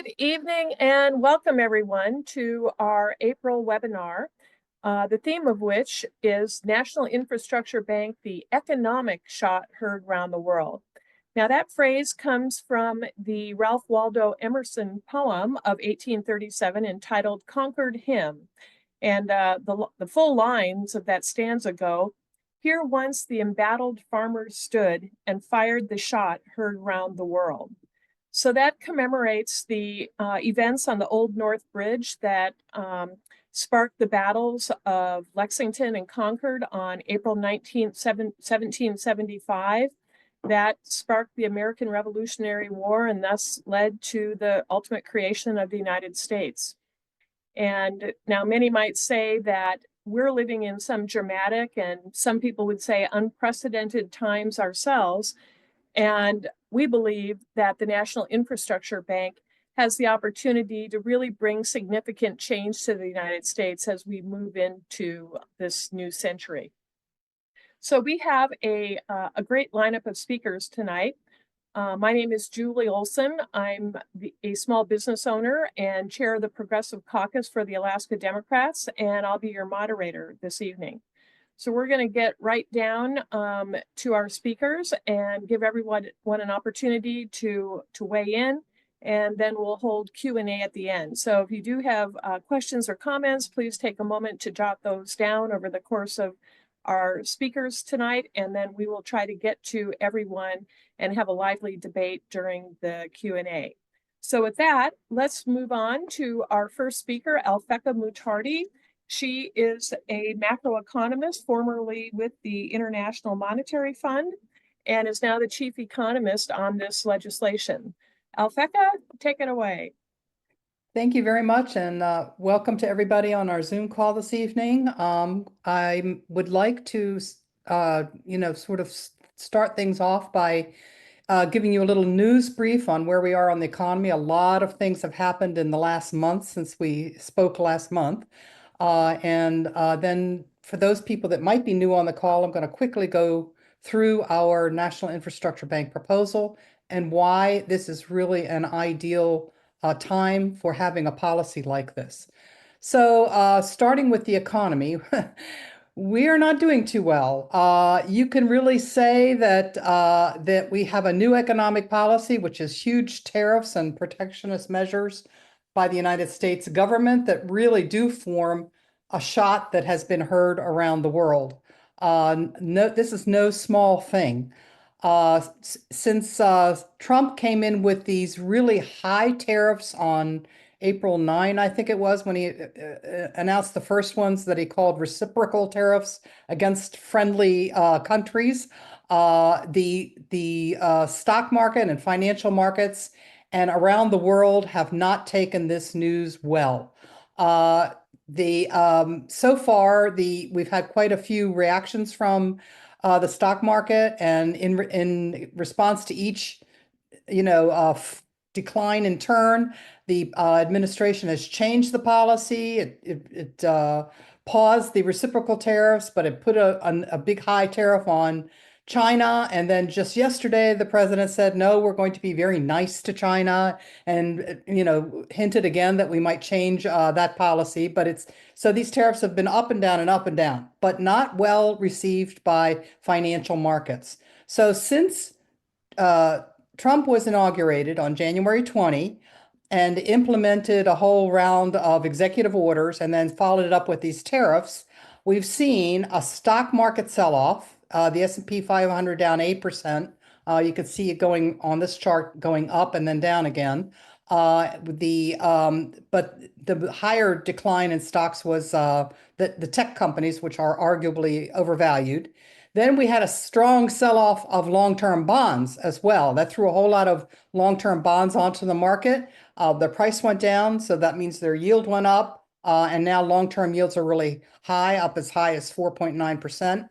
Good evening and welcome everyone to our April webinar, the theme of which is National Infrastructure Bank, the economic shot heard around the world. Now that phrase comes from the Ralph Waldo Emerson poem of 1837 entitled Concord Hymn. And the full lines of that stanza go, "Here once the embattled farmers stood and fired the shot heard round the world." So that commemorates the events on the Old North Bridge that sparked the battles of Lexington and Concord on April 19th, 1775. That sparked the American Revolutionary War and thus led to the ultimate creation of the United States. And now many might say that we're living in some dramatic and some people would say unprecedented times ourselves. And we believe that the National Infrastructure Bank has the opportunity to really bring significant change to the United States as we move into this new century. So we have a great lineup of speakers tonight. My name is Julie Olson. I'm a small business owner and chair of the Progressive Caucus for the Alaska Democrats, and I'll be your moderator this evening. So we're going to get right down to our speakers and give everyone an opportunity to weigh in, and then we'll hold Q&A at the end. So if you do have questions or comments, please take a moment to jot those down over the course of our speakers tonight, and then we will try to get to everyone and have a lively debate during the Q&A. So with that, let's move on to our first speaker, Alfecca Mutardi. She is a macroeconomist, formerly with the International Monetary Fund, and is now the chief economist on this legislation. Alfecca, take it away. Thank you very much, and welcome to everybody on our Zoom call this evening. I would like to, sort of start things off by giving you a little news brief on where we are on the economy. A lot of things have happened in the last month since we spoke last month. Then for those people that might be new on the call, I'm going to quickly go through our National Infrastructure Bank proposal and why this is really an ideal time for having a policy like this. So starting with the economy, we are not doing too well. You can really say that that we have a new economic policy, which is huge tariffs and protectionist measures by the United States government that really do form a shot that has been heard around the world. This is no small thing. Since Trump came in with these really high tariffs on April 9, I think it was, when he announced the first ones that he called reciprocal tariffs against friendly countries, the stock market and financial markets and around the world have not taken this news well. So far, we've had quite a few reactions from the stock market, and in response to each, decline in turn, the administration has changed the policy. It paused the reciprocal tariffs, but it put a big high tariff on China. And then just yesterday, the president said, no, we're going to be very nice to China, and, hinted again that we might change that policy. But so these tariffs have been up and down, but not well received by financial markets. So since Trump was inaugurated on January 20 and implemented a whole round of executive orders and then followed it up with these tariffs, we've seen a stock market sell-off. The S&P 500 down 8%. You can see it going on this chart, going up and then down again. But the higher decline in stocks was the tech companies, which are arguably overvalued. Then we had a strong sell-off of long-term bonds as well. That threw a whole lot of long-term bonds onto the market. The price went down, so that means their yield went up. And now long-term yields are really high, up as high as 4.9%.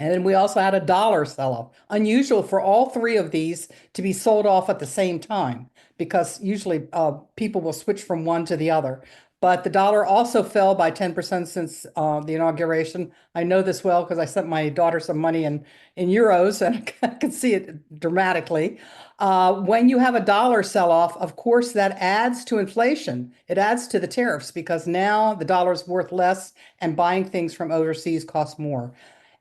And then we also had a dollar sell-off. Unusual for all three of these to be sold off at the same time, because usually people will switch from one to the other. But the dollar also fell by 10% since the inauguration. I know this well because I sent my daughter some money in euros, and I can see it dramatically. When you have a dollar sell-off, of course, that adds to inflation. It adds to the tariffs because now the dollar is worth less and buying things from overseas costs more.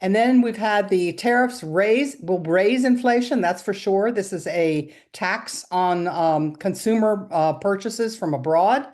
And then we've had the tariffs will raise inflation, that's for sure. This is a tax on consumer purchases from abroad.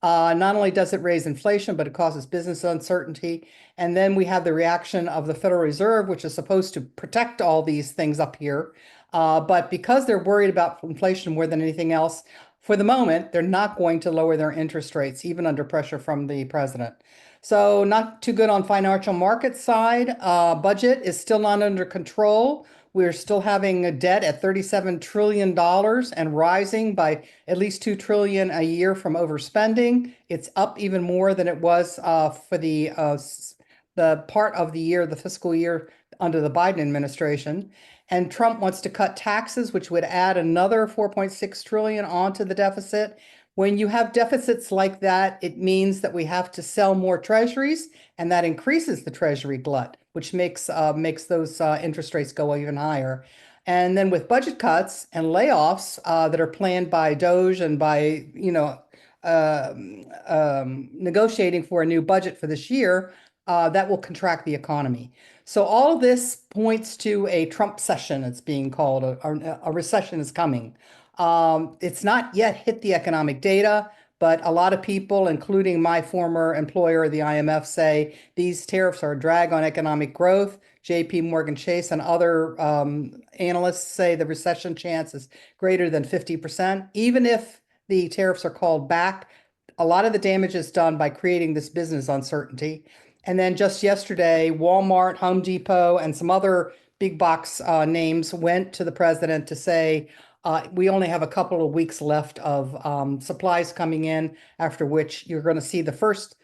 Not only does it raise inflation, but it causes business uncertainty. And then we have the reaction of the Federal Reserve, which is supposed to protect all these things up here. But because they're worried about inflation more than anything else, for the moment, they're not going to lower their interest rates, even under pressure from the president. So not too good on financial market side. Budget is still not under control. We're still having a debt at $37 trillion and rising by at least $2 trillion a year from overspending. It's up even more than it was for the part of the year, the fiscal year under the Biden administration. And Trump wants to cut taxes, which would add another 4.6 trillion onto the deficit. When you have deficits like that, it means that we have to sell more treasuries, and that increases the treasury glut, which makes those interest rates go even higher. And then with budget cuts and layoffs that are planned by Doge and by, negotiating for a new budget for this year, that will contract the economy. So all of this points to a Trump session, it's being called, a recession is coming. It's not yet hit the economic data, but a lot of people, including my former employer, the IMF, say these tariffs are a drag on economic growth. JP Morgan Chase and other analysts say the recession chance is greater than 50%. Even if the tariffs are called back, a lot of the damage is done by creating this business uncertainty. And then just yesterday, Walmart, Home Depot, and some other big box names went to the president to say, we only have a couple of weeks left of supplies coming in, after which you're going to see the first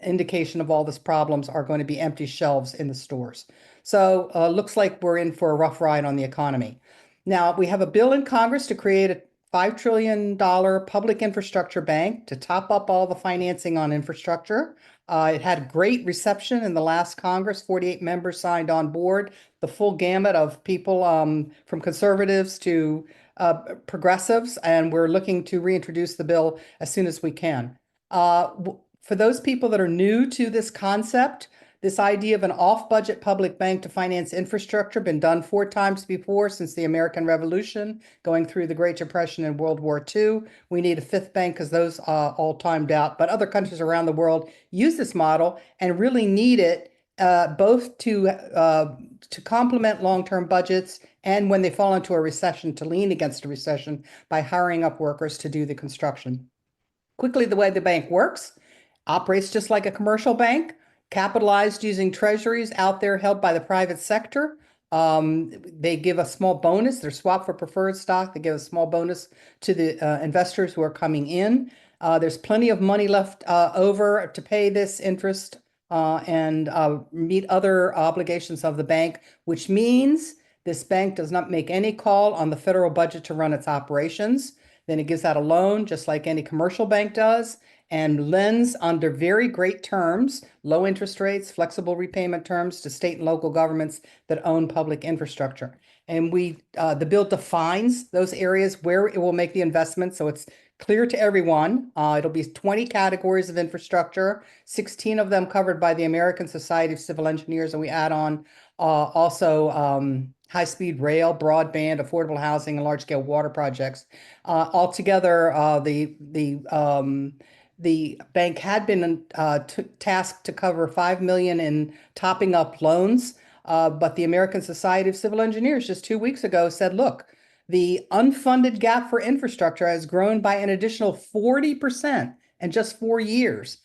indication of all these problems are going to be empty shelves in the stores. So looks like we're in for a rough ride on the economy. Now, we have a bill in Congress to create a $5 trillion public infrastructure bank to top up all the financing on infrastructure. It had great reception in the last Congress. 48 members signed on board, the full gamut of people from conservatives to progressives, and we're looking to reintroduce the bill as soon as we can. For those people that are new to this concept, this idea of an off-budget public bank to finance infrastructure been done 4 times before since the American Revolution, going through the Great Depression and World War II. We need a 5th bank because those all timed out. But other countries around the world use this model and really need it both to complement long-term budgets and when they fall into a recession to lean against a recession by hiring up workers to do the construction. Quickly, the way the bank works, operates just like a commercial bank, capitalized using treasuries out there held by the private sector. They give a small bonus. They're swapped for preferred stock. They give a small bonus to the investors who are coming in. There's plenty of money left over to pay this interest and meet other obligations of the bank, which means this bank does not make any call on the federal budget to run its operations. Then it gives out a loan, just like any commercial bank does, and lends under very great terms, low interest rates, flexible repayment terms to state and local governments that own public infrastructure. And the bill defines those areas where it will make the investment, so it's clear to everyone. It'll be 20 categories of infrastructure, 16 of them covered by the American Society of Civil Engineers, and we add on also high-speed rail, broadband, affordable housing, and large-scale water projects. Altogether, the bank had been tasked to cover $5 million in topping up loans, but the American Society of Civil Engineers just 2 weeks ago said, look, the unfunded gap for infrastructure has grown by an additional 40% in just 4 years.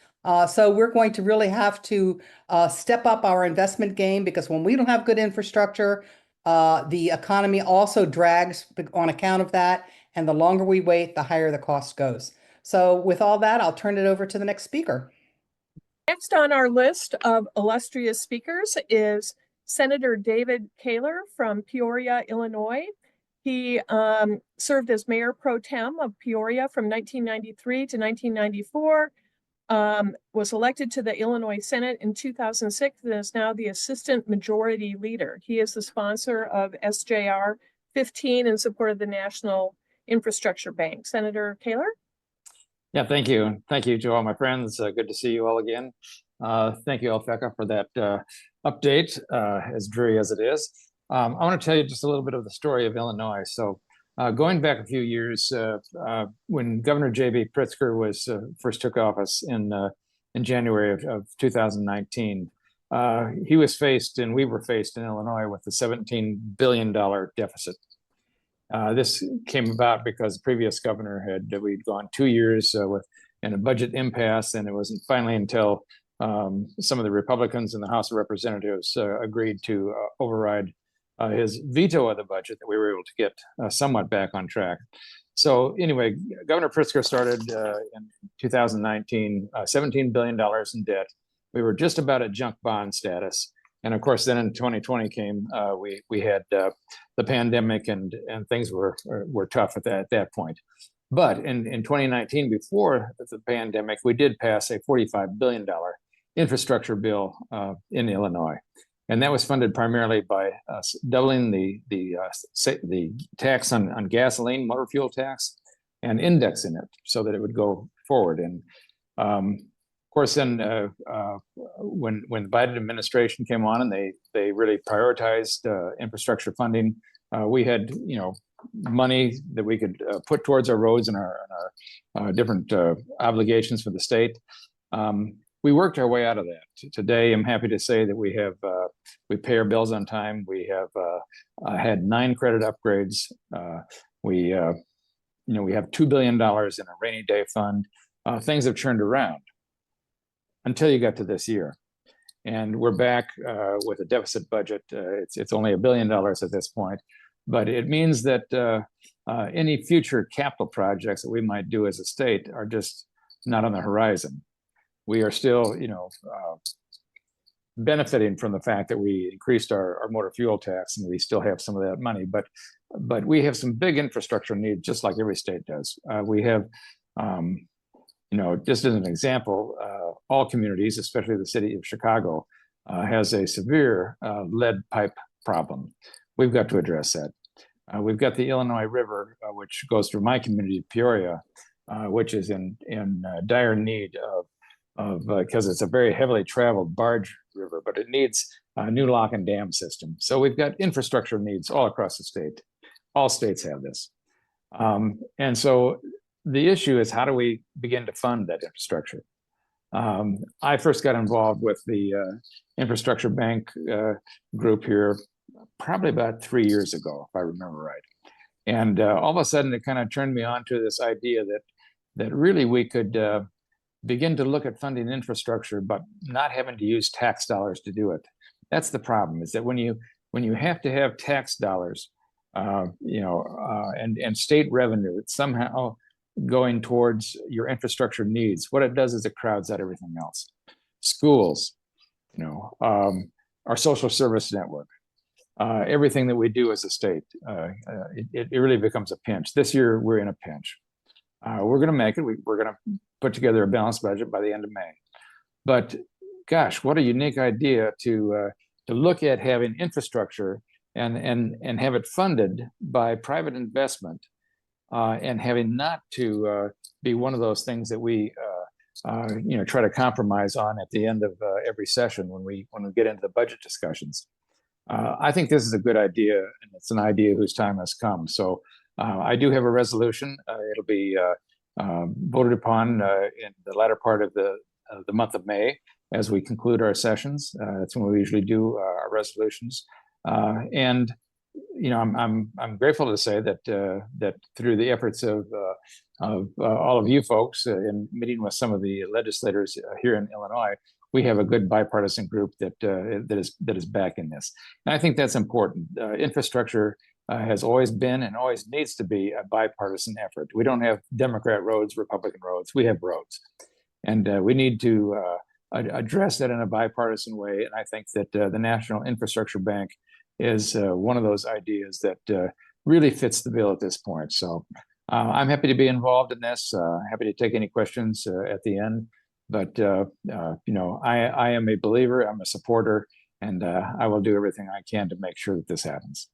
So we're going to really have to step up our investment game, because when we don't have good infrastructure, the economy also drags on account of that. And the longer we wait, the higher the cost goes. So with all that, I'll turn it over to the next speaker. Next on our list of illustrious speakers is Senator David Koehler from Peoria, Illinois. He served as mayor pro tem of Peoria from 1993 to 1994, was elected to the Illinois Senate in 2006, and is now the assistant majority leader. He is the sponsor of SJR 15 in support of the National Infrastructure Bank. Senator Koehler? Yeah, thank you. Thank you to all my friends. Good to see you all again. Thank you, Alfecca, for that update, as dreary as it is. I want to tell you just a little bit of the story of Illinois. So going back a few years, when Governor J.B. Pritzker was first took office in January of 2019, he was faced, and we were faced in Illinois with a $17 billion deficit. This came about because the previous governor we'd gone 2 years in a budget impasse, and it wasn't finally until some of the Republicans in the House of Representatives agreed to override his veto of the budget that we were able to get somewhat back on track. So anyway, Governor Pritzker started in 2019, $17 billion in debt. We were just about at junk bond status. And of course, then in 2020 came, we had the pandemic, and things were tough at that point. But in 2019, before the pandemic, we did pass a $45 billion infrastructure bill in Illinois. And that was funded primarily by doubling the tax on gasoline, motor fuel tax, and indexing it so that it would go forward. And of course, then when the Biden administration came on and they really prioritized infrastructure funding, we had money that we could put towards our roads and our different obligations for the state. We worked our way out of that. Today, I'm happy to say that we pay our bills on time. We have had 9 credit upgrades. We have $2 billion in a rainy day fund. Things have turned around until you got to this year, and we're back with a deficit budget. It's only $1 billion at this point, but it means that any future capital projects that we might do as a state are just not on the horizon. We are still, benefiting from the fact that we increased our motor fuel tax, and we still have some of that money. But we have some big infrastructure needs, just like every state does. We have, just as an example, all communities, especially the city of Chicago, has a severe lead pipe problem. We've got to address that. We've got the Illinois River, which goes through my community of Peoria, which is in dire need of because it's a very heavily traveled barge river, but it needs a new lock and dam system. So we've got infrastructure needs all across the state. All states have this. And so the issue is, how do we begin to fund that infrastructure? I first got involved with the infrastructure bank group here probably about 3 years ago, if I remember right. And all of a sudden, it kind of turned me on to this idea that really we could begin to look at funding infrastructure, but not having to use tax dollars to do it. That's the problem, is that when you have to have tax dollars, and state revenue, it's somehow going towards your infrastructure needs. What it does is it crowds out everything else. Schools, our social service network, everything that we do as a state, it really becomes a pinch. This year, we're in a pinch. We're going to make it. We're going to put together a balanced budget by the end of May. But gosh, what a unique idea to look at having infrastructure and have it funded by private investment, and having not to be one of those things that we try to compromise on at the end of every session when we get into the budget discussions. I think this is a good idea, and it's an idea whose time has come. So I do have a resolution. It'll be voted upon in the latter part of the month of May as we conclude our sessions. That's when we usually do our resolutions. And I'm grateful to say that through the efforts of all of you folks in meeting with some of the legislators here in Illinois, we have a good bipartisan group that is backing this. And I think that's important. Infrastructure has always been and always needs to be a bipartisan effort. We don't have Democrat roads, Republican roads. We have roads, and we need to address it in a bipartisan way. And I think that the National Infrastructure Bank is one of those ideas that really fits the bill at this point. So I'm happy to be involved in this. Happy to take any questions at the end. But I am a believer. I'm a supporter, and I will do everything I can to make sure that this happens.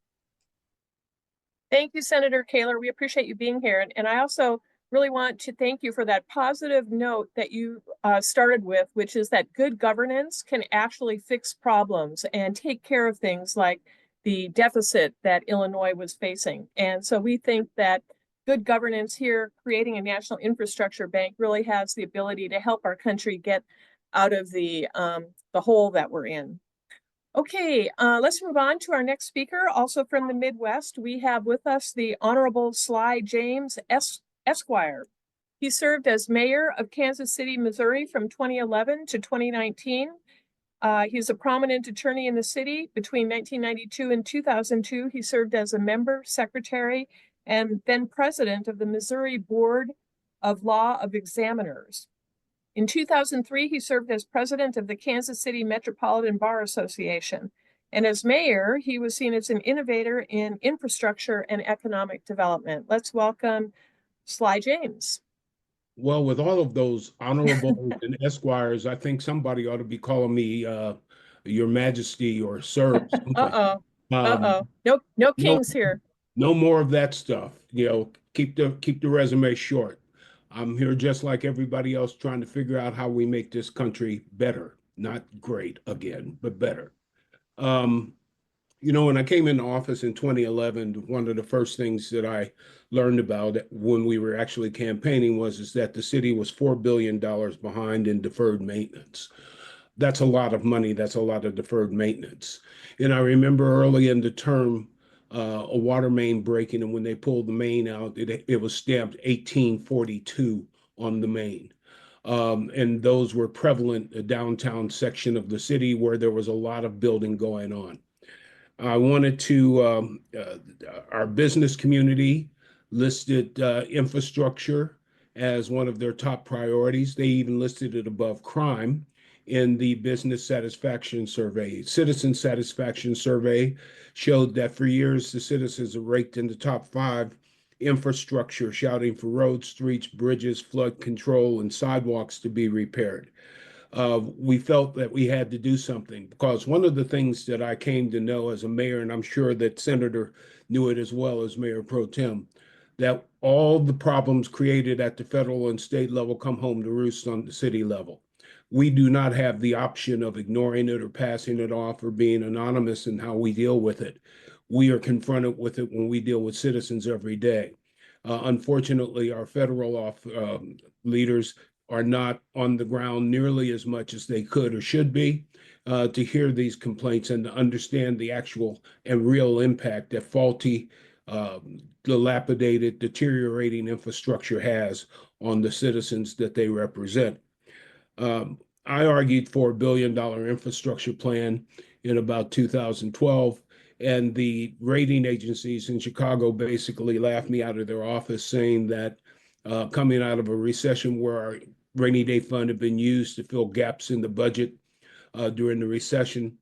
Thank you, Senator Koehler. We appreciate you being here. And I also really want to thank you for that positive note that you started with, which is that good governance can actually fix problems and take care of things like the deficit that Illinois was facing. And so we think that good governance here, creating a national infrastructure bank, really has the ability to help our country get out of the hole that we're in. Okay, let's move on to our next speaker. Also from the Midwest, we have with us the Honorable Sly James Esquire. He served as mayor of Kansas City, Missouri from 2011 to 2019. He's a prominent attorney in the city. Between 1992 and 2002, he served as a member, secretary, and then president of the Missouri Board of Law of Examiners. In 2003, he served as president of the Kansas City Metropolitan Bar Association. And as mayor, he was seen as an innovator in infrastructure and economic development. Let's welcome Sly James. Well, with all of those honorables and esquires, I think somebody ought to be calling me Your Majesty or Sir. No kings here. No more of that stuff. Keep the resume short. I'm here just like everybody else, trying to figure out how we make this country better. Not great again, but better. When I came into office in 2011, one of the first things that I learned about when we were actually campaigning was that the city was $4 billion behind in deferred maintenance. That's a lot of money. That's a lot of deferred maintenance. And I remember early in the term, a water main breaking, and when they pulled the main out, it was stamped 1842 on the main. And those were prevalent in the downtown section of the city where there was a lot of building going on. I wanted to, our business community listed infrastructure as one of their top priorities. They even listed it above crime in the business satisfaction survey. Citizen satisfaction survey showed that for years, the citizens are ranked in the top 5 infrastructure, shouting for roads, streets, bridges, flood control, and sidewalks to be repaired. We felt that we had to do something, because one of the things that I came to know as a mayor, and I'm sure that Senator knew it as well as Mayor Pro Tem, that all the problems created at the federal and state level come home to roost on the city level. We do not have the option of ignoring it or passing it off or being anonymous in how we deal with it. We are confronted with it when we deal with citizens every day. Unfortunately, our federal leaders are not on the ground nearly as much as they could or should be to hear these complaints and to understand the actual and real impact that faulty, dilapidated, deteriorating infrastructure has on the citizens that they represent. I argued for $1 billion infrastructure plan in about 2012, and the rating agencies in Chicago basically laughed me out of their office, saying that coming out of a recession where our rainy day fund had been used to fill gaps in the budget during the recession,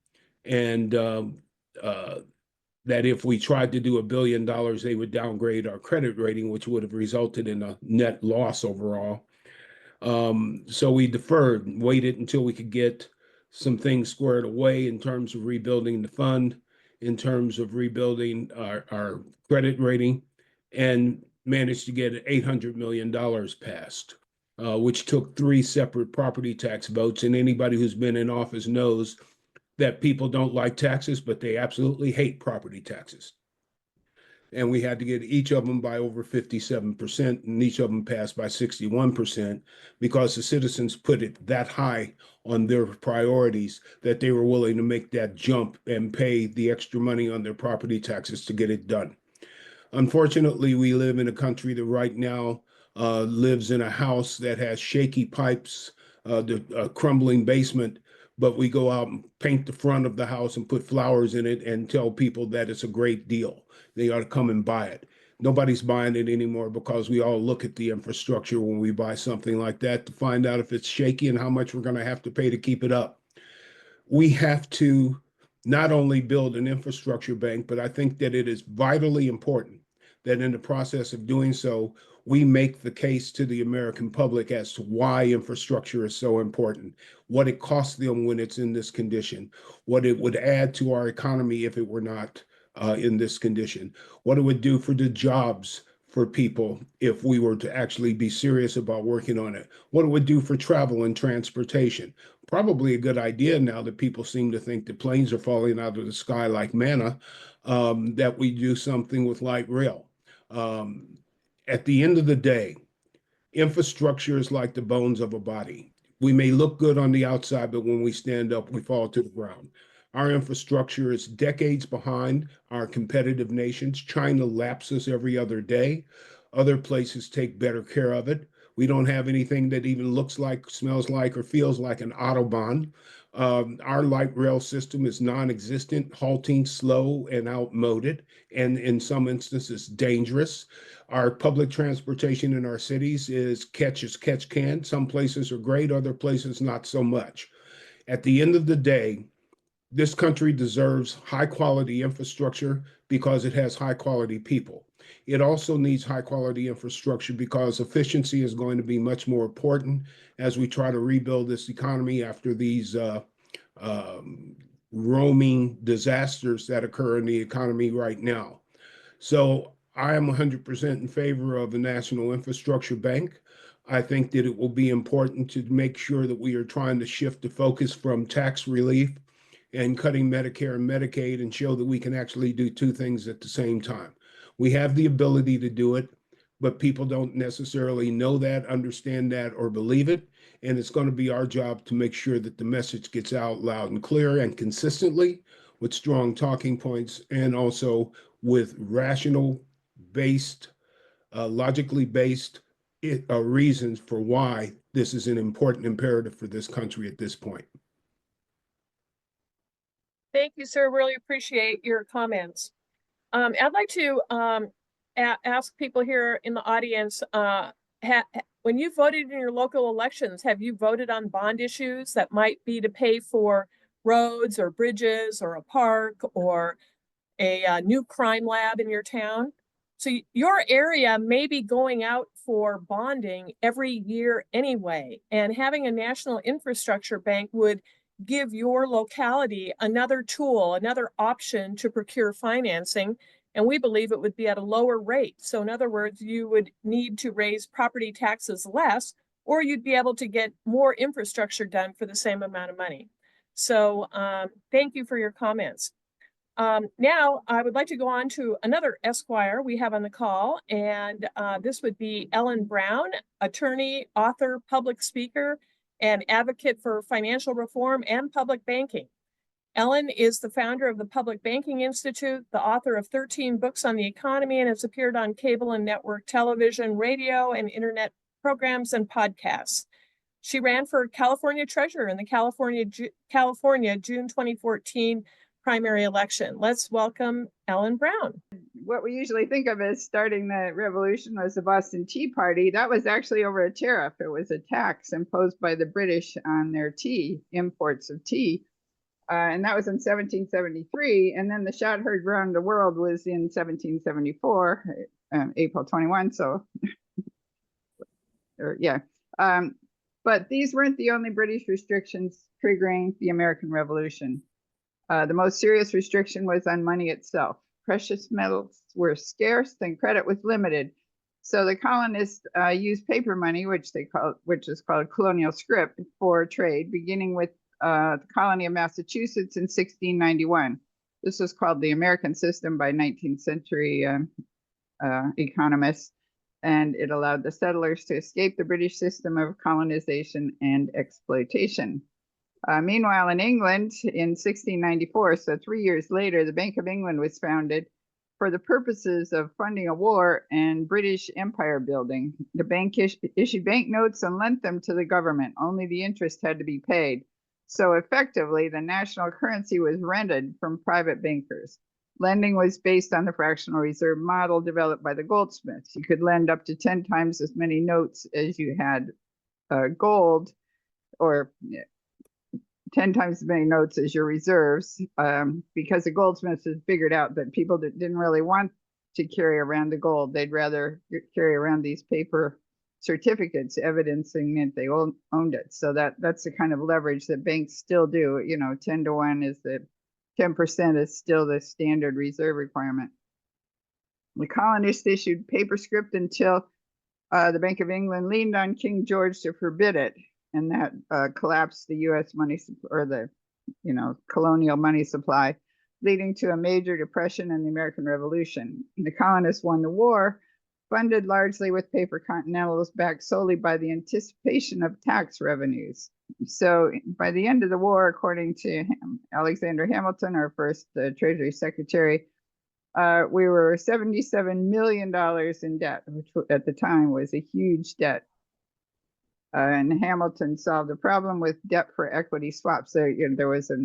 and that if we tried to do $1 billion, they would downgrade our credit rating, which would have resulted in a net loss overall. So we deferred and waited until we could get some things squared away in terms of rebuilding the fund, in terms of rebuilding our credit rating, and managed to get $800 million passed, which took 3 separate property tax votes. And anybody who's been in office knows that people don't like taxes, but they absolutely hate property taxes. And we had to get each of them by over 57%, and each of them passed by 61%, because the citizens put it that high on their priorities that they were willing to make that jump and pay the extra money on their property taxes to get it done. Unfortunately, we live in a country that right now lives in a house that has shaky pipes, the crumbling basement, but we go out and paint the front of the house and put flowers in it and tell people that it's a great deal. They ought to come and buy it. Nobody's buying it anymore because we all look at the infrastructure when we buy something like that to find out if it's shaky and how much we're going to have to pay to keep it up. We have to not only build an infrastructure bank, but I think that it is vitally important that in the process of doing so, we make the case to the American public as to why infrastructure is so important, what it costs them when it's in this condition, what it would add to our economy if it were not in this condition, what it would do for the jobs for people if we were to actually be serious about working on it, what it would do for travel and transportation. Probably a good idea now that people seem to think the planes are falling out of the sky like manna, that we do something with light rail. At the end of the day, infrastructure is like the bones of a body. We may look good on the outside, but when we stand up, we fall to the ground. Our infrastructure is decades behind our competitive nations. China lapses every other day. Other places take better care of it. We don't have anything that even looks like, smells like, or feels like an Autobahn. Our light rail system is non-existent, halting, slow, and outmoded, and in some instances dangerous. Our public transportation in our cities is catch as catch can. Some places are great, other places not so much. At the end of the day, this country deserves high quality infrastructure because it has high quality people. It also needs high quality infrastructure because efficiency is going to be much more important as we try to rebuild this economy after these roaming disasters that occur in the economy right now. So I am 100% in favor of a national infrastructure bank. I think that it will be important to make sure that we are trying to shift the focus from tax relief and cutting Medicare and Medicaid and show that we can actually do two things at the same time. We have the ability to do it, but people don't necessarily know that, understand that, or believe it. And it's going to be our job to make sure that the message gets out loud and clear and consistently with strong talking points and also with rational based, logically based reasons for why this is an important imperative for this country at this point. Thank you, sir. Really appreciate your comments. I'd like to ask people here in the audience, when you voted in your local elections, have you voted on bond issues that might be to pay for roads or bridges or a park or a new crime lab in your town? So your area may be going out for bonding every year anyway, and having a national infrastructure bank would give your locality another tool, another option to procure financing. And we believe it would be at a lower rate. So in other words, you would need to raise property taxes less, or you'd be able to get more infrastructure done for the same amount of money. So thank you for your comments. Now I would like to go on to another Esquire we have on the call, and this would be Ellen Brown, attorney, author, public speaker, and advocate for financial reform and public banking. Ellen is the founder of the Public Banking Institute, the author of 13 books on the economy, and has appeared on cable and network television, radio, and internet programs and podcasts. She ran for California Treasurer in the California June 2014 primary election. Let's welcome Ellen Brown. What we usually think of as starting the revolution was the Boston Tea Party. That was actually over a tariff. It was a tax imposed by the British on their tea, imports of tea. And that was in 1773. And then the shot heard around the world was in 1774, April 21. So, but these weren't the only British restrictions triggering the American Revolution. The most serious restriction was on money itself. Precious metals were scarce and credit was limited. So the colonists used paper money, which is called colonial scrip, for trade, beginning with the colony of Massachusetts in 1691. This was called the American system by 19th century economists, and it allowed the settlers to escape the British system of colonization and exploitation. Meanwhile, in England in 1694, so 3 years later, the Bank of England was founded for the purposes of funding a war and British empire building. The bank issued banknotes and lent them to the government. Only the interest had to be paid. So effectively, the national currency was rented from private bankers. Lending was based on the fractional reserve model developed by the goldsmiths. You could lend up to 10 times as many notes as you had gold, or 10 times as many notes as your reserves, because the goldsmiths had figured out that people that didn't really want to carry around the gold, they'd rather carry around these paper certificates evidencing that they owned it. So that's the kind of leverage that banks still do. 10 to 1 is the 10% is still the standard reserve requirement. The colonists issued paper script until the Bank of England leaned on King George to forbid it, and that collapsed the U.S. money, or the colonial money supply, leading to a major depression in the American Revolution. The colonists won the war, funded largely with paper continentals, backed solely by the anticipation of tax revenues. So by the end of the war, according to Alexander Hamilton, our first Treasury Secretary, we were $77 million in debt, which at the time was a huge debt. And Hamilton solved the problem with debt for equity swaps. So there was a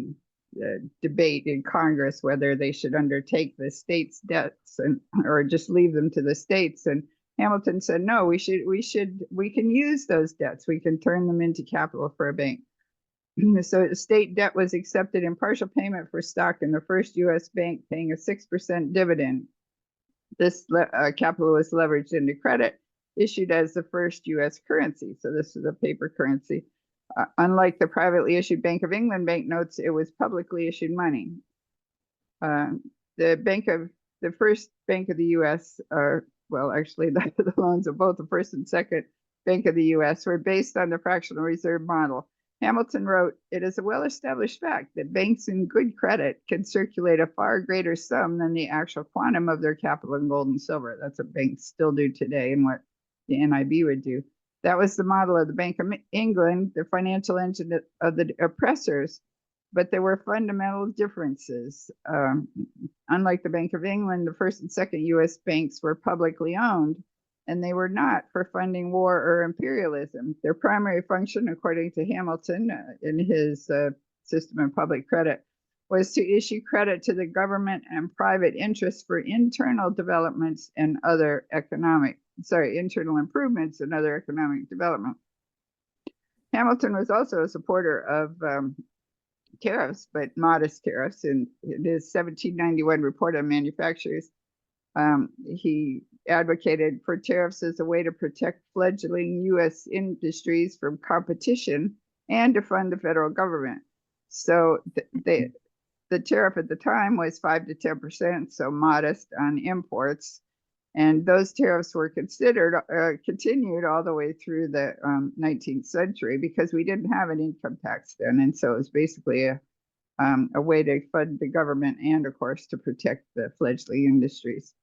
debate in Congress whether they should undertake the states' debts or just leave them to the states. And Hamilton said, no, we can use those debts. We can turn them into capital for a bank. So state debt was accepted in partial payment for stock in the first U.S. bank, paying a 6% dividend. This capital was leveraged into credit, issued as the first U.S. currency. So this is a paper currency. Unlike the privately issued Bank of England banknotes, it was publicly issued money. The first Bank of the U.S., well, actually, the loans of both the first and second Bank of the U.S. were based on the fractional reserve model. Hamilton wrote, "It is a well-established fact that banks in good credit can circulate a far greater sum than the actual quantum of their capital in gold and silver." That's what banks still do today, and what the NIB would do. That was the model of the Bank of England, the financial engine of the oppressors, but there were fundamental differences. Unlike the Bank of England, the first and second U.S. banks were publicly owned, and they were not for funding war or imperialism. Their primary function, according to Hamilton in his system of public credit, was to issue credit to the government and private interests for internal developments and other internal improvements and other economic development. Hamilton was also a supporter of tariffs, but modest tariffs. In his 1791 report on manufacturers, he advocated for tariffs as a way to protect fledgling U.S. industries from competition and to fund the federal government. So the tariff at the time was 5 to 10%, so modest on imports. And those tariffs were continued all the way through the 19th century because we didn't have an income tax then. And so it was basically a way to fund the government and, of course, to protect the fledgling industries.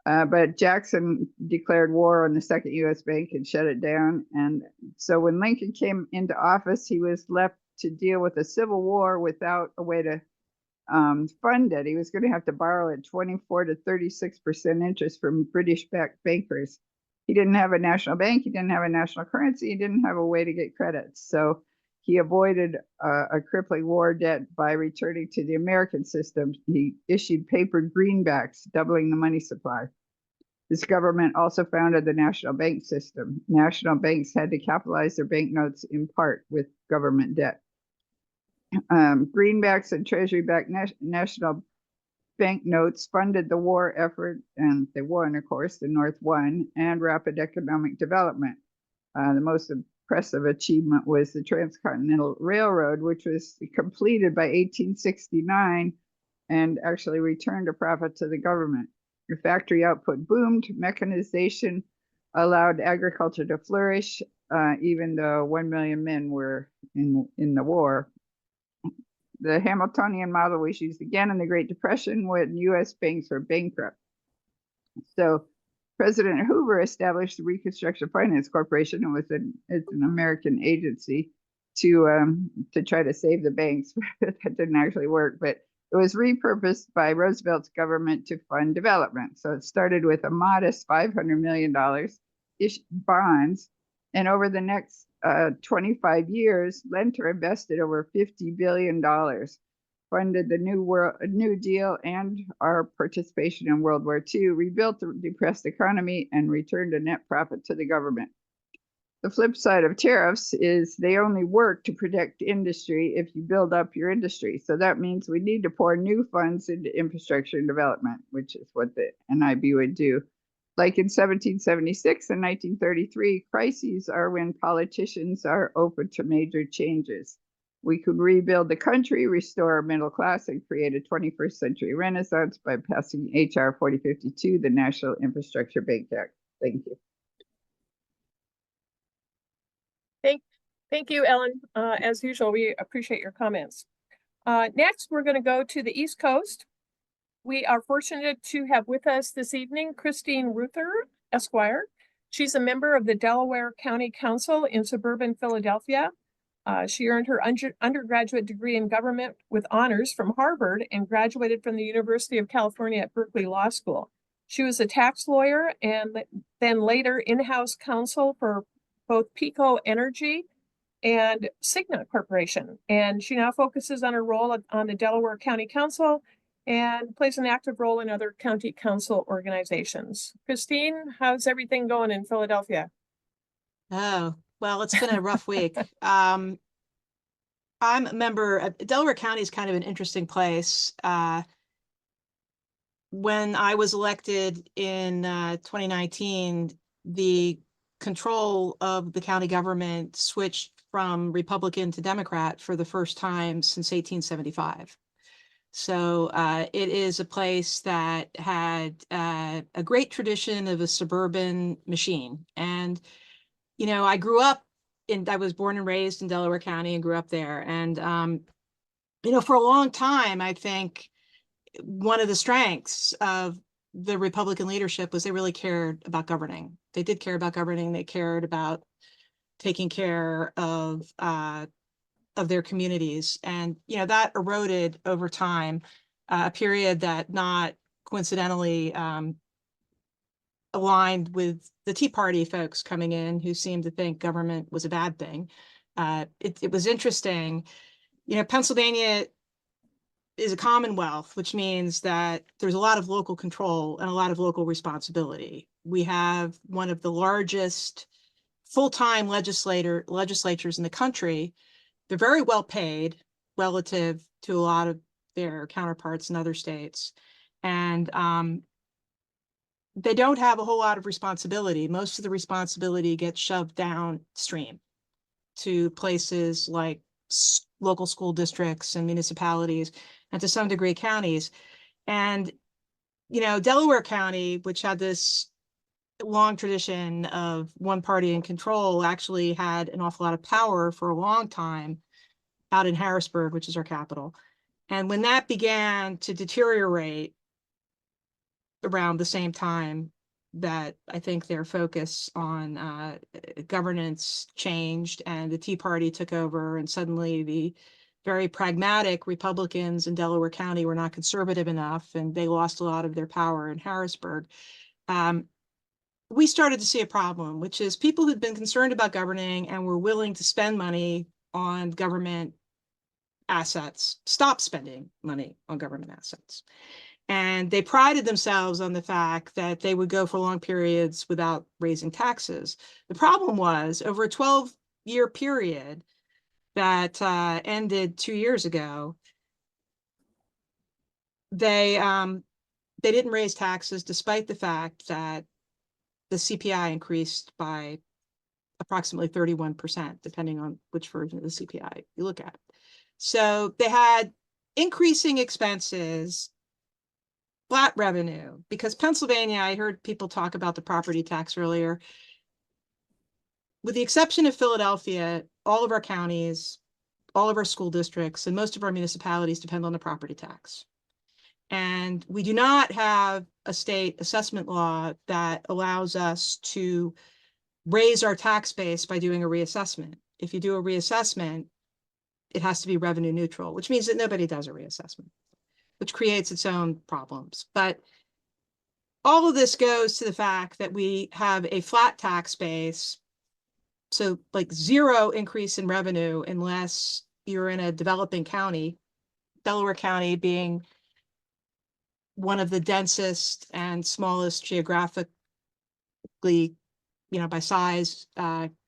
But Jackson declared war on the second U.S. bank and shut it down. And so when Lincoln came into office, he was left to deal with a civil war without a way to fund it. He was going to have to borrow at 24 to 36% interest from British-backed bankers. He didn't have a national bank. He didn't have a national currency. He didn't have a way to get credit. So he avoided a crippling war debt by returning to the American system. He issued paper greenbacks, doubling the money supply. This government also founded the national bank system. National banks had to capitalize their banknotes in part with government debt. Greenbacks and Treasury-backed national banknotes funded the war effort, and they won, of course, the North won, and rapid economic development. The most impressive achievement was the Transcontinental Railroad, which was completed by 1869 and actually returned a profit to the government. The factory output boomed, mechanization allowed agriculture to flourish, even though 1 million men were in the war. The Hamiltonian model was used again in the Great Depression when U.S. banks were bankrupt. So President Hoover established the Reconstruction Finance Corporation. It's an American agency to try to save the banks. That didn't actually work, but it was repurposed by Roosevelt's government to fund development. So it started with a modest $500 million bonds, and over the next 25 years, Lenter invested over $50 billion. funded the New Deal and our participation in World War II, rebuilt the depressed economy, and returned a net profit to the government. The flip side of tariffs is they only work to protect industry if you build up your industry. So that means we need to pour new funds into infrastructure and development, which is what the NIB would do. Like in 1776 and 1933, crises are when politicians are open to major changes. We could rebuild the country, restore our middle class, and create a 21st century renaissance by passing HR 4052, the National Infrastructure Bank Act. Thank you. Thank you, Ellen. As usual, we appreciate your comments. Next, we're going to go to the East Coast. We are fortunate to have with us this evening Christine Ruther, Esquire. She's a member of the Delaware County Council in suburban Philadelphia. She earned her undergraduate degree in government with honors from Harvard and graduated from the University of California at Berkeley Law School. She was a tax lawyer and then later in-house counsel for both Pico Energy and Cigna Corporation. And she now focuses on her role on the Delaware County Council and plays an active role in other county council organizations. Christine, how's everything going in Philadelphia? Oh, well, it's been a rough week. I'm a member of Delaware County is kind of an interesting place. When I was elected in 2019, the control of the county government switched from Republican to Democrat for the first time since 1875. So it is a place that had a great tradition of a suburban machine. And, you know, I was born and raised in Delaware County and grew up there. And, you know, for a long time, I think one of the strengths of the Republican leadership was they really cared about governing. They did care about governing. They cared about taking care of their communities. And, you know, that eroded over time, a period that not coincidentally aligned with the Tea Party folks coming in who seemed to think government was a bad thing. It was interesting. You know, Pennsylvania is a commonwealth, which means that there's a lot of local control and a lot of local responsibility. We have one of the largest full-time legislatures in the country. They're very well paid relative to a lot of their counterparts in other states. And they don't have a whole lot of responsibility. Most of the responsibility gets shoved downstream to places like local school districts and municipalities, and to some degree counties. And, you know, Delaware County, which had this long tradition of one party in control, actually had an awful lot of power for a long time out in Harrisburg, which is our capital. And when that began to deteriorate around the same time that I think their focus on governance changed and the Tea Party took over, and suddenly the very pragmatic Republicans in Delaware County were not conservative enough, and they lost a lot of their power in Harrisburg. We started to see a problem, which is people who'd been concerned about governing and were willing to spend money on government assets, stopped spending money on government assets. And they prided themselves on the fact that they would go for long periods without raising taxes. The problem was, over a 12-year period that ended 2 years ago, they didn't raise taxes despite the fact that the CPI increased by approximately 31%, depending on which version of the CPI you look at. So they had increasing expenses, flat revenue, because Pennsylvania, I heard people talk about the property tax earlier. With the exception of Philadelphia, all of our counties, all of our school districts, and most of our municipalities depend on the property tax. And we do not have a state assessment law that allows us to raise our tax base by doing a reassessment. If you do a reassessment, it has to be revenue neutral, which means that nobody does a reassessment, which creates its own problems. But all of this goes to the fact that we have a flat tax base, so like zero increase in revenue unless you're in a developing county Delaware County being one of the densest and smallest geographically, by size,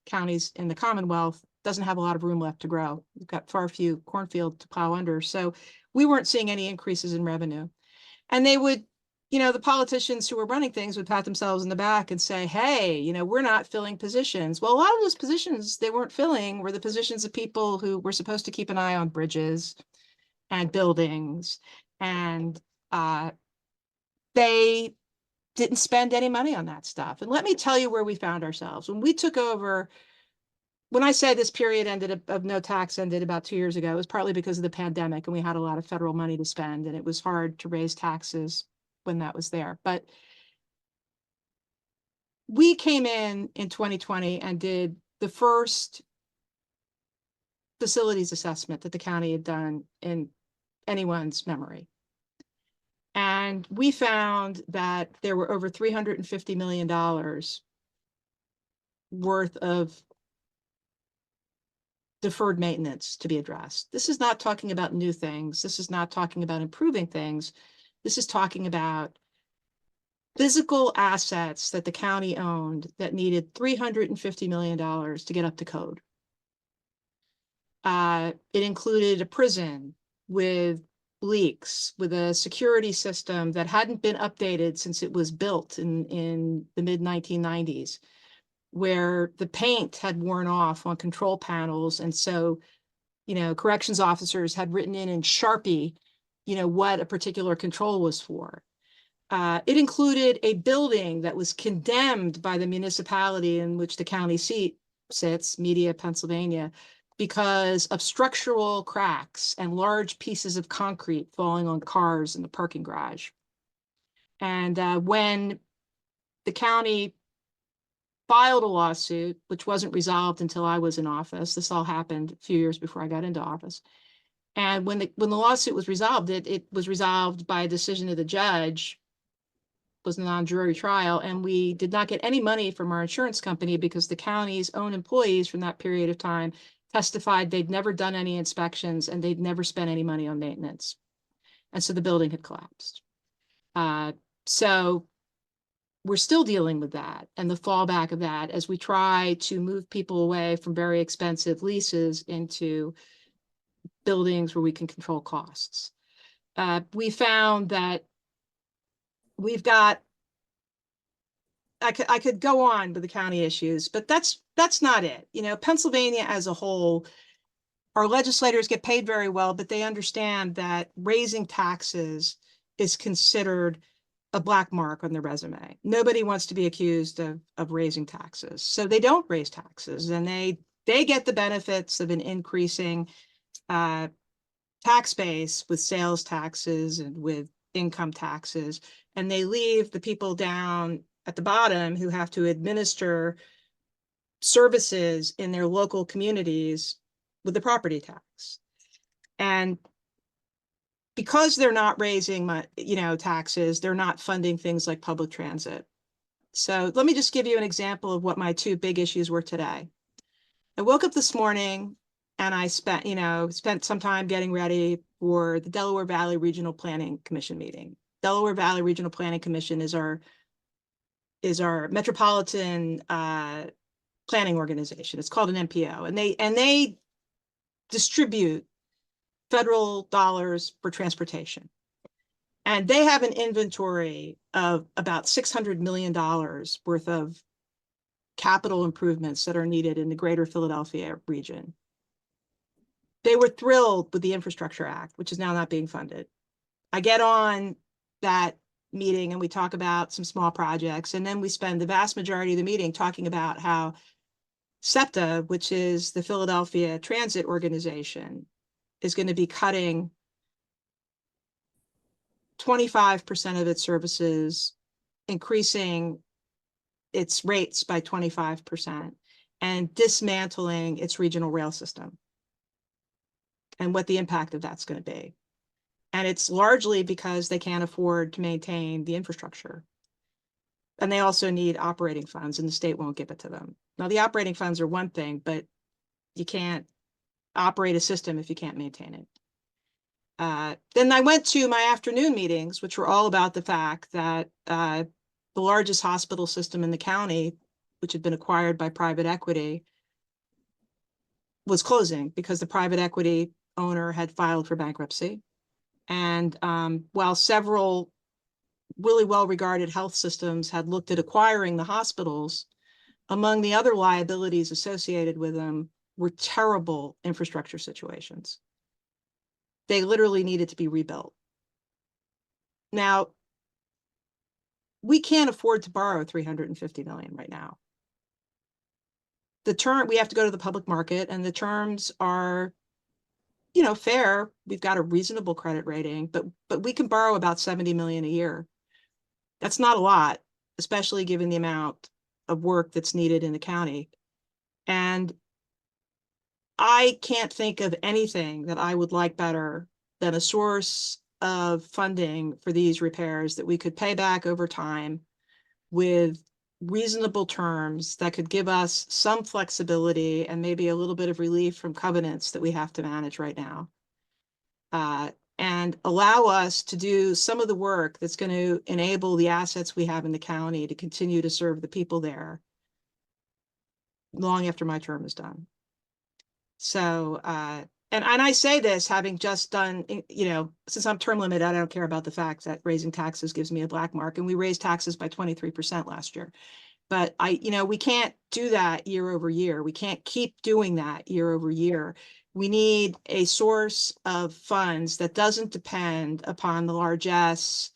counties in the Commonwealth, doesn't have a lot of room left to grow. We've got far few cornfield to plow under. So we weren't seeing any increases in revenue. And they would, the politicians who were running things would pat themselves in the back and say, hey, we're not filling positions. Well, a lot of those positions they weren't filling were the positions of people who were supposed to keep an eye on bridges and buildings. And they didn't spend any money on that stuff. And let me tell you where we found ourselves. When we took over, when I say this period of no tax ended about 2 years ago, it was partly because of the pandemic and we had a lot of federal money to spend and it was hard to raise taxes when that was there. But we came in 2020 and did the first facilities assessment that the county had done in anyone's memory. And we found that there were over $350 million worth of deferred maintenance to be addressed. This is not talking about new things. This is not talking about improving things. This is talking about physical assets that the county owned that needed $350 million to get up to code. It included a prison with leaks, with a security system that hadn't been updated since it was built in the mid-1990s, where the paint had worn off on control panels. And so, corrections officers had written in Sharpie, what a particular control was for. It included a building that was condemned by the municipality in which the county seat sits, Media, Pennsylvania, because of structural cracks and large pieces of concrete falling on cars in the parking garage. And when the county filed a lawsuit, which wasn't resolved until I was in office, this all happened a few years before I got into office. And when the lawsuit was resolved, it was resolved by a decision of the judge. It was a non-jury trial, and we did not get any money from our insurance company because the county's own employees from that period of time testified they'd never done any inspections and they'd never spent any money on maintenance. And so the building had collapsed. So we're still dealing with that and the fallback of that as we try to move people away from very expensive leases into buildings where we can control costs. We found that we've got, I could go on with the county issues, but that's not it. Pennsylvania as a whole, our legislators get paid very well, but they understand that raising taxes is considered a black mark on their resume. Nobody wants to be accused of raising taxes. So they don't raise taxes, and they get the benefits of an increasing tax base with sales taxes and with income taxes. And they leave the people down at the bottom who have to administer services in their local communities with the property tax. And because they're not raising, taxes, they're not funding things like public transit. So let me just give you an example of what my two big issues were today. I woke up this morning and I spent some time getting ready for the Delaware Valley Regional Planning Commission meeting. Delaware Valley Regional Planning Commission is our metropolitan planning organization. It's called an MPO, and they distribute federal dollars for transportation. And they have an inventory of about $600 million worth of capital improvements that are needed in the greater Philadelphia region. They were thrilled with the Infrastructure Act, which is now not being funded. I get on that meeting and we talk about some small projects, and then we spend the vast majority of the meeting talking about how SEPTA, which is the Philadelphia Transit Organization, is going to be cutting 25% of its services, increasing its rates by 25%, and dismantling its regional rail system, and what the impact of that's going to be. And it's largely because they can't afford to maintain the infrastructure. And they also need operating funds, and the state won't give it to them. Now, the operating funds are one thing, but you can't operate a system if you can't maintain it. Then I went to my afternoon meetings, which were all about the fact that the largest hospital system in the county, which had been acquired by private equity, was closing because the private equity owner had filed for bankruptcy. And while several really well-regarded health systems had looked at acquiring the hospitals, among the other liabilities associated with them were terrible infrastructure situations. They literally needed to be rebuilt. Now, we can't afford to borrow $350 million right now. We have to go to the public market, and the terms are, you know, fair. We've got a reasonable credit rating, but we can borrow about $70 million a year. That's not a lot, especially given the amount of work that's needed in the county. And I can't think of anything that I would like better than a source of funding for these repairs that we could pay back over time with reasonable terms that could give us some flexibility and maybe a little bit of relief from covenants that we have to manage right now. And allow us to do some of the work that's going to enable the assets we have in the county to continue to serve the people there long after my term is done. So, and I say this having just done, you know, since I'm term limited, I don't care about the fact that raising taxes gives me a black mark, and we raised taxes by 23% last year. But you know, we can't do that year over year. We can't keep doing that year over year. We need a source of funds that doesn't depend upon the largesse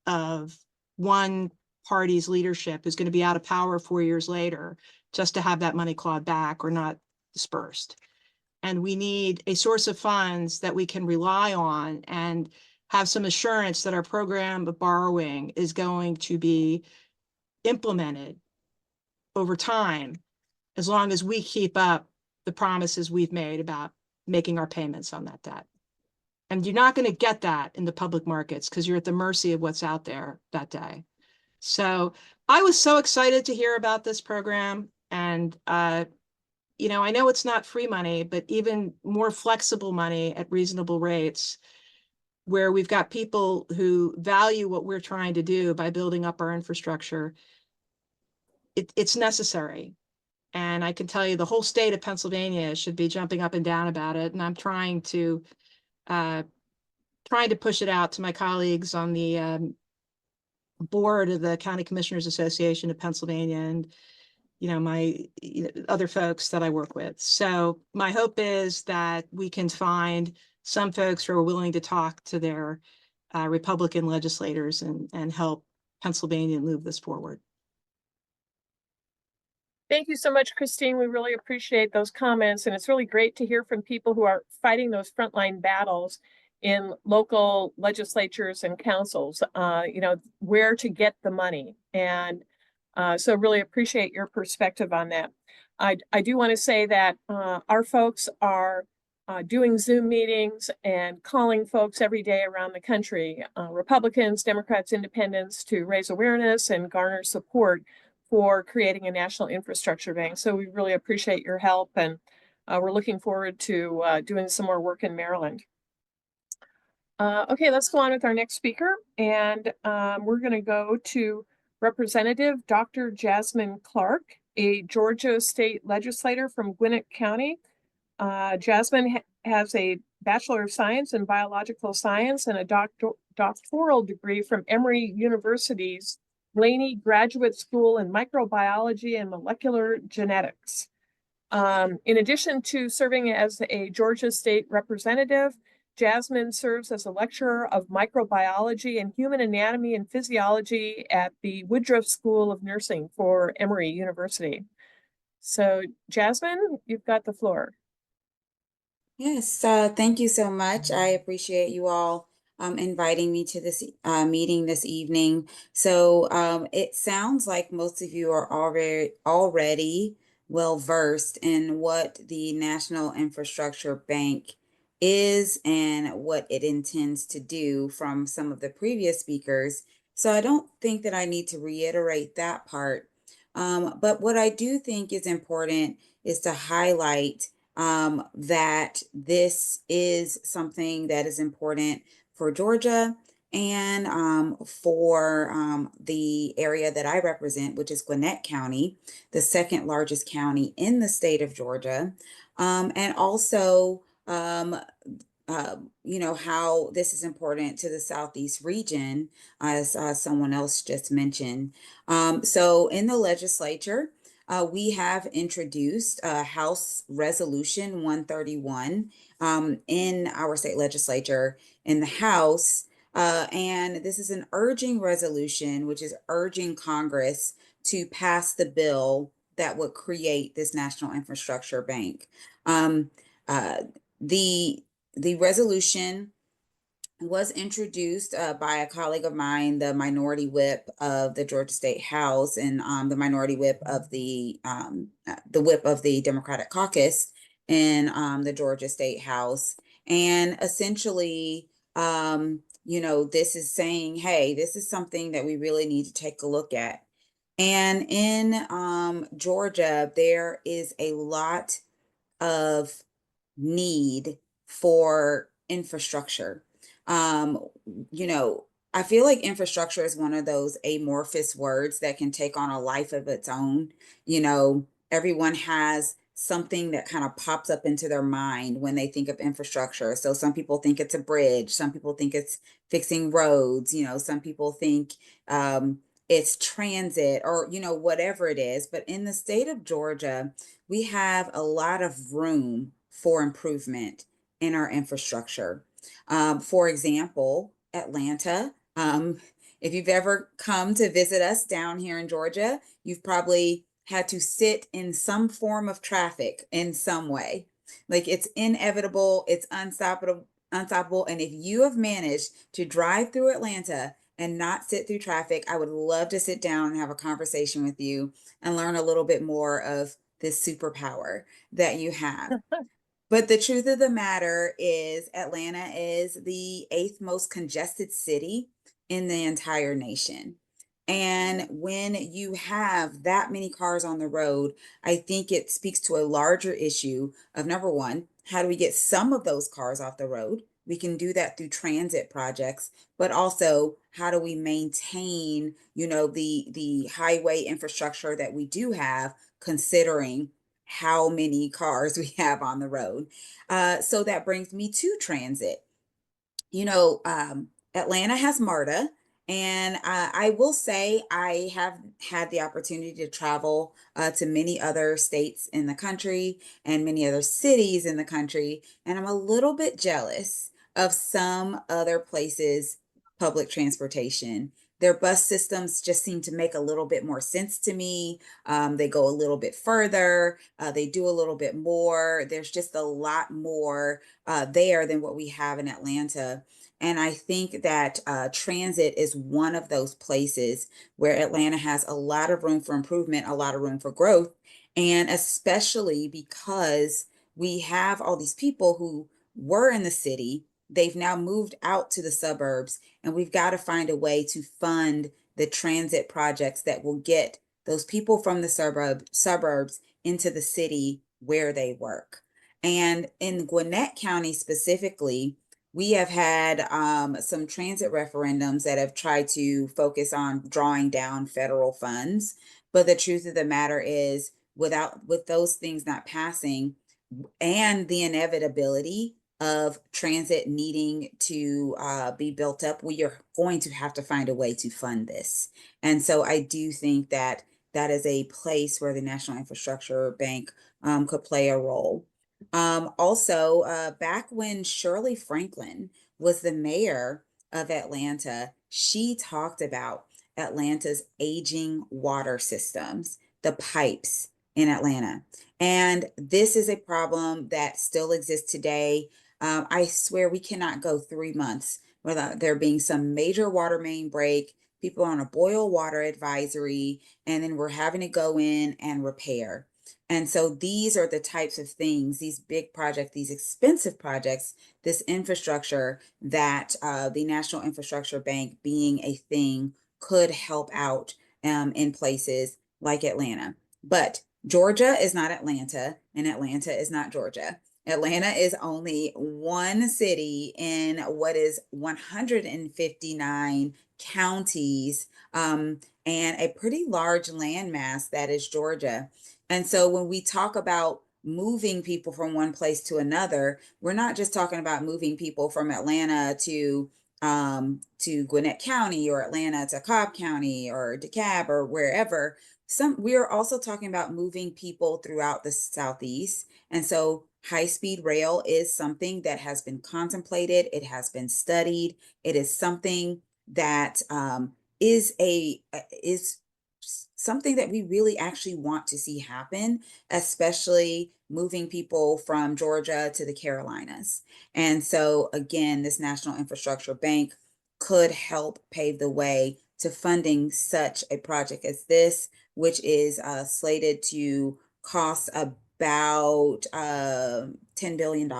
of one party's leadership who's going to be out of power 4 years later just to have that money clawed back or not dispersed. And we need a source of funds that we can rely on and have some assurance that our program of borrowing is going to be implemented over time, as long as we keep up the promises we've made about making our payments on that debt. And you're not going to get that in the public markets because you're at the mercy of what's out there that day. So I was so excited to hear about this program. And, you know, I know it's not free money, but even more flexible money at reasonable rates, where we've got people who value what we're trying to do by building up our infrastructure. It's necessary. And I can tell you the whole state of Pennsylvania should be jumping up and down about it. And I'm trying to push it out to my colleagues on the board of the County Commissioners Association of Pennsylvania, and my other folks that I work with. So my hope is that we can find some folks who are willing to talk to their Republican legislators and help Pennsylvania move this forward. Thank you so much, Christine. We really appreciate those comments. And it's really great to hear from people who are fighting those frontline battles in local legislatures and councils, where to get the money. And so really appreciate your perspective on that. I do want to say that our folks are doing Zoom meetings and calling folks every day around the country, Republicans, Democrats, Independents, to raise awareness and garner support for creating a national infrastructure bank. So we really appreciate your help, and we're looking forward to doing some more work in Maryland. Okay, let's go on with our next speaker, and we're going to go to Representative Dr. Jasmine Clark, a Georgia state legislator from Gwinnett County. Jasmine has a Bachelor of Science in Biological Science and a doctoral degree from Emory University's Laney Graduate School in Microbiology and Molecular Genetics. In addition to serving as a Georgia state representative, Jasmine serves as a lecturer of microbiology and human anatomy and physiology at the Woodruff School of Nursing for Emory University. So, Jasmine, you've got the floor. Yes, thank you so much. I appreciate you all inviting me to this meeting this evening. So it sounds like most of you are already well versed in what the National Infrastructure Bank is and what it intends to do from some of the previous speakers. So I don't think that I need to reiterate that part. But what I do think is important is to highlight that this is something that is important for Georgia and for the area that I represent, which is Gwinnett County, the second largest county in the state of Georgia, and also how this is important to the Southeast region, as someone else just mentioned. So in the legislature, we have introduced House Resolution 131 in our state legislature in the House. And this is an urging resolution, which is urging Congress to pass the bill that would create this national infrastructure bank. The resolution was introduced by a colleague of mine, the minority whip of the Georgia State House, and the minority whip of the whip of the Democratic Caucus in the Georgia State House. And essentially, this is saying, hey, this is something that we really need to take a look at. And in Georgia, there is a lot of need for infrastructure. I feel like infrastructure is one of those amorphous words that can take on a life of its own. Everyone has something that kind of pops up into their mind when they think of infrastructure. So some people think it's a bridge, some people think it's fixing roads, some people think it's transit or, whatever it is. But in the state of Georgia, we have a lot of room for improvement in our infrastructure. For example, Atlanta. If you've ever come to visit us down here in Georgia, you've probably had to sit in some form of traffic in some way. Like it's inevitable, it's unstoppable. And if you have managed to drive through Atlanta and not sit through traffic, I would love to sit down and have a conversation with you and learn a little bit more of this superpower that you have. But the truth of the matter is Atlanta is the 8th most congested city in the entire nation. And when you have that many cars on the road, I think it speaks to a larger issue of, number one, how do we get some of those cars off the road? We can do that through transit projects, but also how do we maintain, the highway infrastructure that we do have, considering how many cars we have on the road. So that brings me to transit. Atlanta has MARTA, and I will say I have had the opportunity to travel to many other states in the country and many other cities in the country, and I'm a little bit jealous of some other places' public transportation. Their bus systems just seem to make a little bit more sense to me. They go a little bit further. They do a little bit more. There's just a lot more there than what we have in Atlanta. And I think that transit is one of those places where Atlanta has a lot of room for improvement, a lot of room for growth. And especially because we have all these people who were in the city, they've now moved out to the suburbs, and we've got to find a way to fund the transit projects that will get those people from the suburbs into the city where they work. And in Gwinnett County specifically, we have had some transit referendums that have tried to focus on drawing down federal funds. But the truth of the matter is, with those things not passing and the inevitability of transit needing to be built up, we are going to have to find a way to fund this. And so I do think that that is a place where the National Infrastructure Bank could play a role. Also, back when Shirley Franklin was the mayor of Atlanta, she talked about Atlanta's aging water systems, the pipes in Atlanta. And this is a problem that still exists today. I swear we cannot go 3 months without there being some major water main break, people on a boil water advisory, and then we're having to go in and repair. And so these are the types of things, these big projects, these expensive projects, this infrastructure that the National Infrastructure Bank being a thing could help out in places like Atlanta. But Georgia is not Atlanta, and Atlanta is not Georgia. Atlanta is only one city in what is 159 counties, and a pretty large landmass that is Georgia. And so when we talk about moving people from one place to another, we're not just talking about moving people from Atlanta to Gwinnett County, or Atlanta to Cobb County, or DeKalb, or wherever. We are also talking about moving people throughout the Southeast. And so high-speed rail is something that has been contemplated. It has been studied. It is something that is something that we really actually want to see happen, especially moving people from Georgia to the Carolinas. And so again, this National Infrastructure Bank could help pave the way to funding such a project as this, which is slated to cost about $10 billion.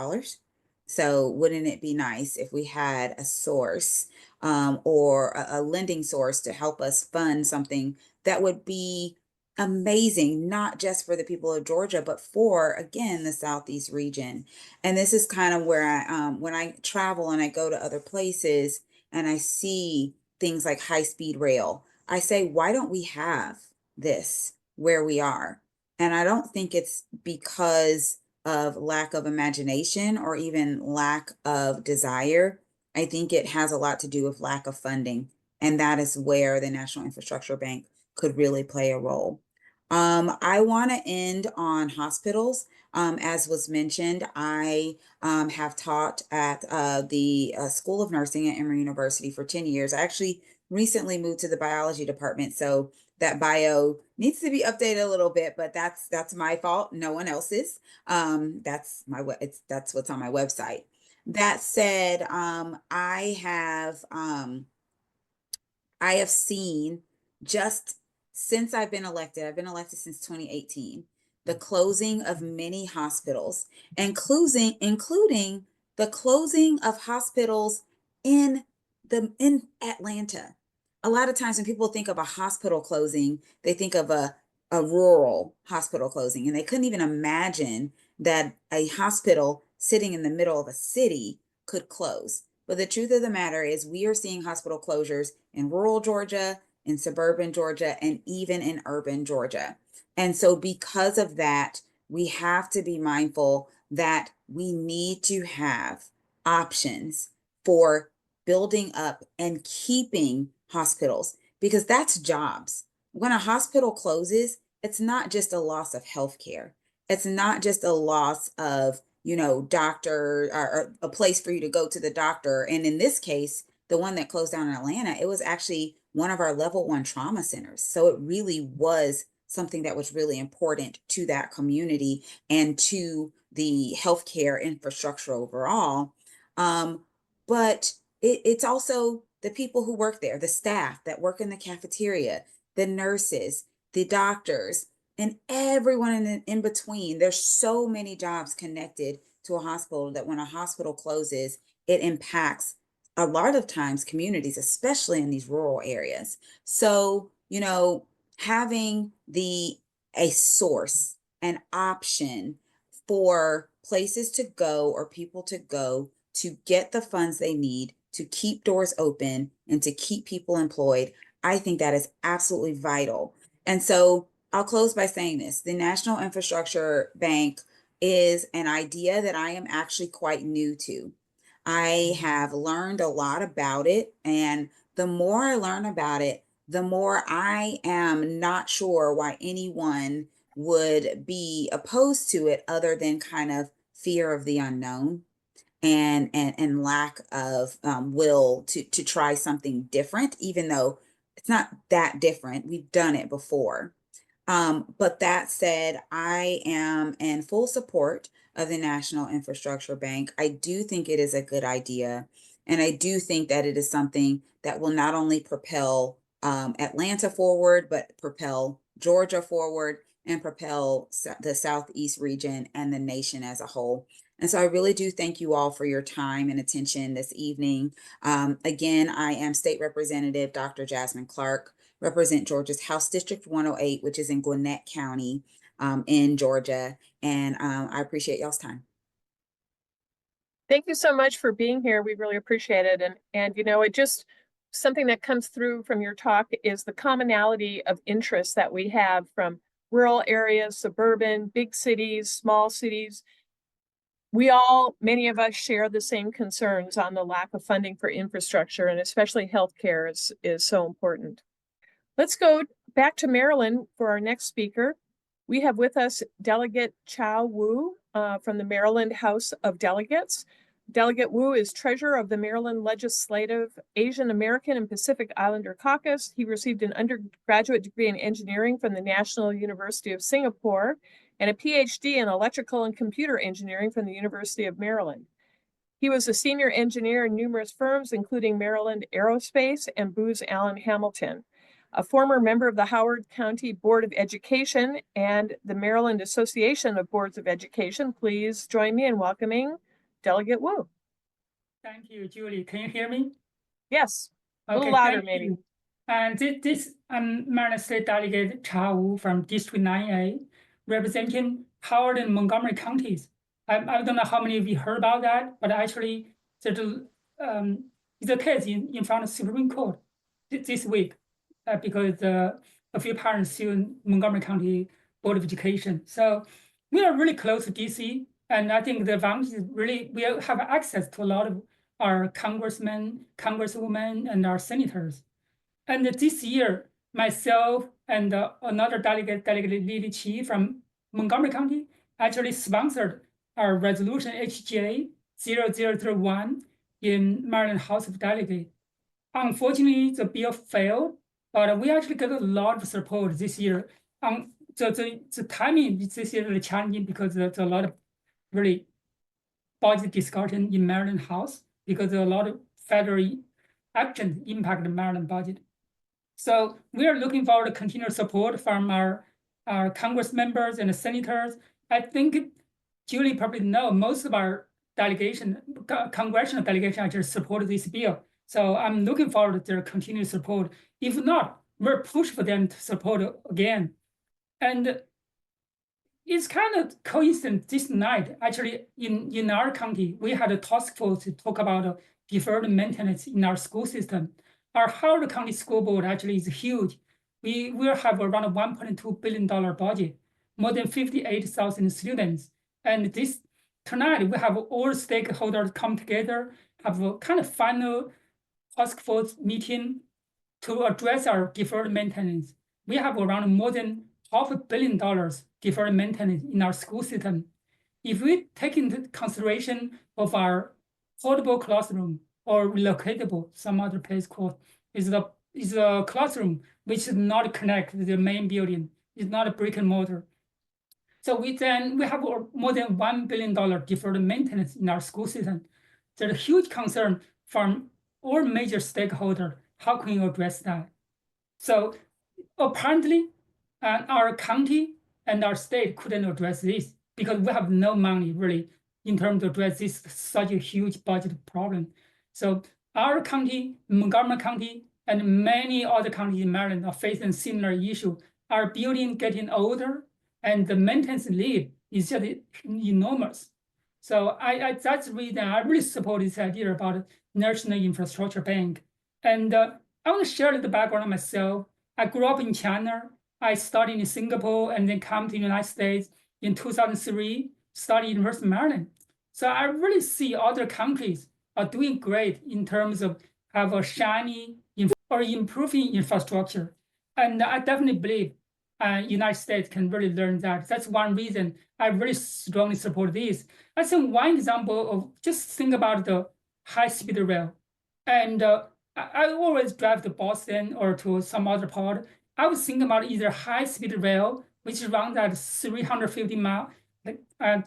So wouldn't it be nice if we had a source or a lending source to help us fund something that would be amazing, not just for the people of Georgia, but for, again, the Southeast region. And this is kind of where when I travel and I go to other places and I see things like high-speed rail, I say, why don't we have this where we are? And I don't think it's because of lack of imagination or even lack of desire. I think it has a lot to do with lack of funding. And that is where the National Infrastructure Bank could really play a role. I want to end on hospitals. As was mentioned, I have taught at the School of Nursing at Emory University for 10 years. I actually recently moved to the biology department, so that bio needs to be updated a little bit, but that's my fault, no one else's. That's what's on my website. That said, I have seen, just since I've been elected since 2018, the closing of many hospitals, including the closing of hospitals in Atlanta. A lot of times when people think of a hospital closing, they think of a rural hospital closing, and they couldn't even imagine that a hospital sitting in the middle of a city could close. But the truth of the matter is, we are seeing hospital closures in rural Georgia, in suburban Georgia, and even in urban Georgia. And so because of that, we have to be mindful that we need to have options for building up and keeping hospitals, because that's jobs. When a hospital closes, it's not just a loss of healthcare. It's not just a loss of, doctor or a place for you to go to the doctor. And in this case, the one that closed down in Atlanta, it was actually one of our level 1 trauma centers. So it really was something that was really important to that community and to the healthcare infrastructure overall. But it's also the people who work there, the staff that work in the cafeteria, the nurses, the doctors, and everyone in between. There's so many jobs connected to a hospital that when a hospital closes, it impacts a lot of times communities, especially in these rural areas. So, having a source, an option for places to go or people to go to get the funds they need to keep doors open and to keep people employed, I think that is absolutely vital. And so I'll close by saying this: the National Infrastructure Bank is an idea that I am actually quite new to. I have learned a lot about it, and the more I learn about it, the more I am not sure why anyone would be opposed to it, other than kind of fear of the unknown and lack of will to try something different, even though it's not that different. We've done it before. But that said, I am in full support of the National Infrastructure Bank. I do think it is a good idea. And I do think that it is something that will not only propel Atlanta forward, but propel Georgia forward and propel the Southeast region and the nation as a whole. And so I really do thank you all for your time and attention this evening. Again, I am State Representative Dr. Jasmine Clark, represent Georgia's House District 108, which is in Gwinnett County. in Georgia. And I appreciate y'all's time. Thank you so much for being here. We really appreciate it. And you know, it just something that comes through from your talk is the commonality of interests that we have from rural areas, suburban, big cities, small cities. Many of us share the same concerns on the lack of funding for infrastructure, and especially healthcare is so important. Let's go back to Maryland for our next speaker. We have with us Delegate Chow Wu from the Maryland House of Delegates. Delegate Wu is treasurer of the Maryland Legislative Asian American and Pacific Islander Caucus. He received an undergraduate degree in engineering from the National University of Singapore and a PhD in electrical and computer engineering from the University of Maryland. He was a senior engineer in numerous firms, including Maryland Aerospace and Booz Allen Hamilton. A former member of the Howard County Board of Education and the Maryland Association of Boards of Education. Please join me in welcoming Delegate Wu. Thank you, Julie. Can you hear me? Yes, a little Okay, louder thank maybe. you. And I'm Maryland State Delegate Chow Wu from District 9A, representing Howard and Montgomery counties. I don't know how many of you heard about that, but actually there's a case in front of Supreme Court this week because a few parents sued Montgomery County Board of Education. So we are really close to DC, and I think the advantage is really we have access to a lot of our congressmen, congresswomen, and our senators. And this year, myself and another delegate, Delegate Lily Chi from Montgomery County, actually sponsored our resolution HJ 0001 in Maryland House of Delegates. Unfortunately, the bill failed, but we actually got a lot of support this year. The timing this year is really challenging because there's a lot of really budget discussion in Maryland House because there are a lot of federal action impact the Maryland budget. So we are looking forward to continued support from our Congress members and the senators. I think Julie probably know most of our delegation, congressional delegation actually supported this bill. So I'm looking forward to their continued support. If not, we're pushing for them to support it again. And it's kind of coincident this night, actually in our county, we had a task force to talk about deferred maintenance in our school system. Our Howard County School Board actually is huge. We will have around $1.2 billion budget, more than 58,000 students. And tonight we have all stakeholders come together, have a kind of final task force meeting to address our deferred maintenance. We have around more than $500 million deferred maintenance in our school system. If we take into consideration of our portable classroom or relocatable, some other place called, is a classroom which is not connected to the main building, it's not a brick and mortar. So we have more than $1 billion deferred maintenance in our school system. There's a huge concern from all major stakeholders. How can you address that? So apparently, our county and our state couldn't address this because we have no money really in terms of address this such a huge budget problem. So our county, Montgomery County, and many other counties in Maryland are facing similar issue. Our building getting older, and the maintenance need is just enormous. So that's the reason I really support this idea about National Infrastructure Bank. And I want to share a little background on myself. I grew up in China. I studied in Singapore and then come to the United States in 2003, studied University of Maryland. So I really see other countries are doing great in terms of have a shiny or improving infrastructure. And I definitely believe United States can really learn that. That's one reason I really strongly support this. I think one example of just think about the high-speed rail. And I always drive to Boston or to some other part. I was thinking about either high-speed rail, which runs at 350 miles,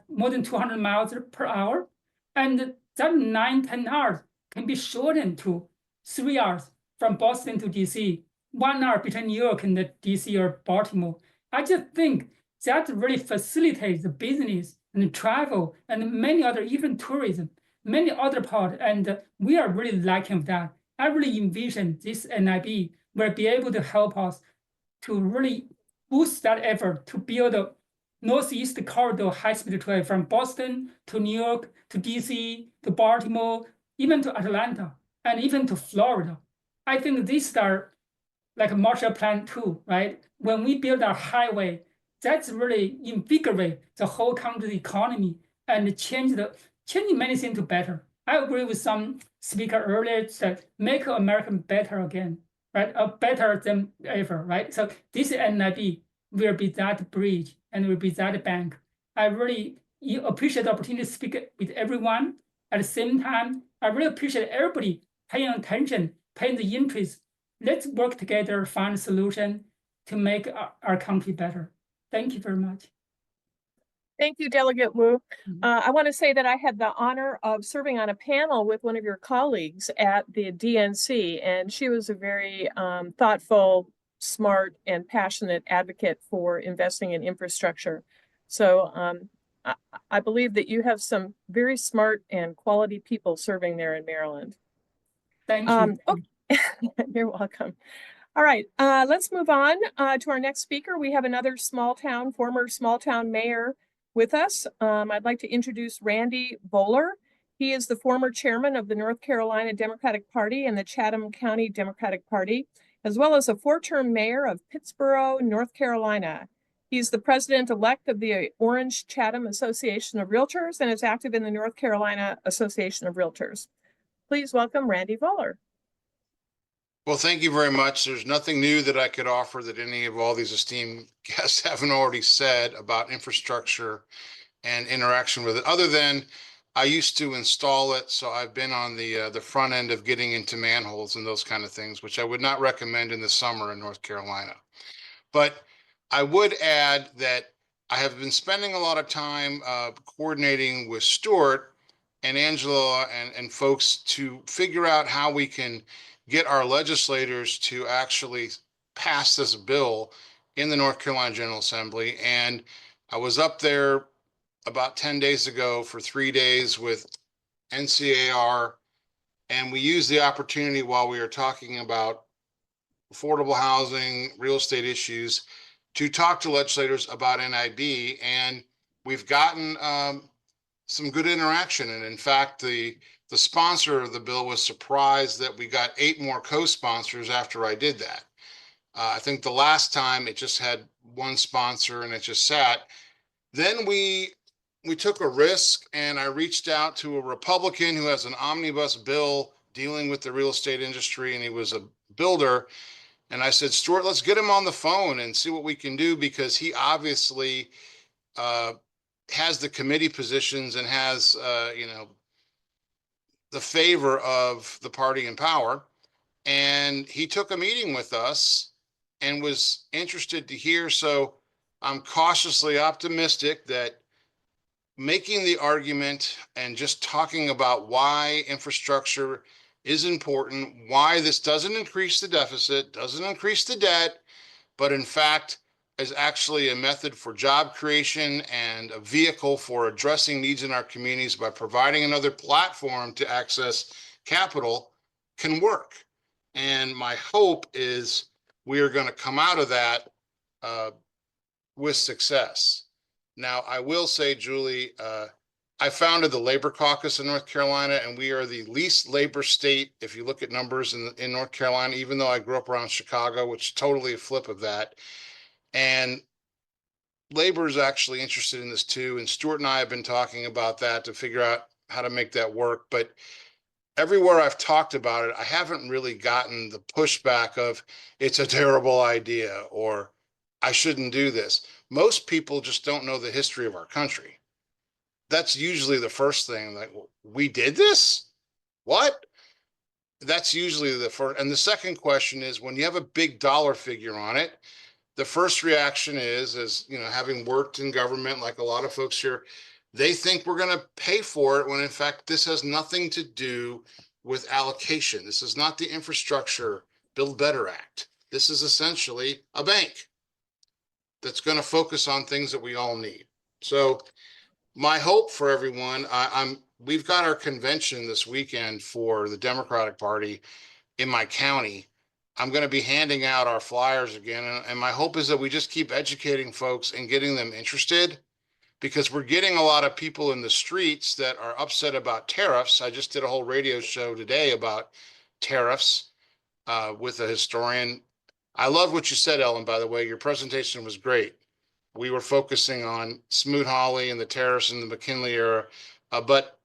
more than 200 miles per hour. And that 9-10 hours can be shortened to 3 hours from Boston to DC, 1 hour between New York and the DC or Baltimore. I just think that really facilitates the business and travel and many other, even tourism, many other parts. And we are really lacking that. I really envision this NIB will be able to help us to really boost that effort to build Northeast Corridor high-speed train from Boston to New York to DC to Baltimore, even to Atlanta, and even to Florida. I think these are like a Marshall Plan too, right? When we build our highway, that's really invigorate the whole country's economy and changing many things to better. I agree with some speaker earlier that make America better again, right? Better than ever, right? So this NIB will be that bridge and will be that bank. I really appreciate the opportunity to speak with everyone. At the same time, I really appreciate everybody paying attention, paying the interest. Let's work together, find a solution to make our country better. Thank you very much. Thank you, Delegate Wu. I want to say that I had the honor of serving on a panel with one of your colleagues at the DNC, and she was a very thoughtful, smart, and passionate advocate for investing in infrastructure. So I believe that you have some very smart and quality people serving there in Maryland. Thank you. Okay. You're welcome. All right, let's move on to our next speaker. We have another former small town mayor with us. I'd like to introduce Randy Bowler. He is the former chairman of the North Carolina Democratic Party and the Chatham County Democratic Party, as well as a 4-term mayor of Pittsboro, North Carolina. He's the president-elect of the Orange Chatham Association of Realtors and is active in the North Carolina Association of Realtors. Please welcome Randy Bowler. Well, thank you very much. There's nothing new that I could offer that any of all these esteemed guests haven't already said about infrastructure and interaction with it, other than I used to install it. So I've been on the front end of getting into manholes and those kind of things, which I would not recommend in the summer in North Carolina. But I would add that I have been spending a lot of time coordinating with Stuart and Angela and folks to figure out how we can get our legislators to actually pass this bill in the North Carolina General Assembly. And I was up there about 10 days ago for 3 days with NCAR, and we used the opportunity while we were talking about affordable housing, real estate issues, to talk to legislators about NIB, and we've gotten some good interaction. And in fact, the sponsor of the bill was surprised that we got 8 more co-sponsors after I did that. I think the last time it just had one sponsor and it just sat. Then we took a risk, and I reached out to a Republican who has an omnibus bill dealing with the real estate industry, and he was a builder. And I said, Stuart, let's get him on the phone and see what we can do, because he obviously has the committee positions and has, the favor of the party in power. And he took a meeting with us and was interested to hear. So I'm cautiously optimistic that making the argument and just talking about why infrastructure is important, why this doesn't increase the deficit, doesn't increase the debt, but in fact is actually a method for job creation and a vehicle for addressing needs in our communities by providing another platform to access capital, can work. And my hope is we are going to come out of that with success. Now, I will say, Julie, I founded the Labor Caucus in North Carolina, and we are the least labor state if you look at numbers in North Carolina, even though I grew up around Chicago, which is totally a flip of that. And labor is actually interested in this too. And Stuart and I have been talking about that to figure out how to make that work. But everywhere I've talked about it, I haven't really gotten the pushback of it's a terrible idea or I shouldn't do this. Most people just don't know the history of our country. That's usually the first thing, like, we did this? What? That's usually the first. And the second question is, when you have a big dollar figure on it, the first reaction is, having worked in government like a lot of folks here, they think we're going to pay for it when in fact this has nothing to do with allocation. This is not the Infrastructure Build Better Act. This is essentially a bank that's going to focus on things that we all need. So my hope for everyone, we've got our convention this weekend for the Democratic Party in my county. I'm going to be handing out our flyers again. And my hope is that we just keep educating folks and getting them interested, because we're getting a lot of people in the streets that are upset about tariffs. I just did a whole radio show today about tariffs with a historian. I love what you said, Ellen, by the way. Your presentation was great. We were focusing on Smoot-Hawley and the tariffs in the McKinley era. But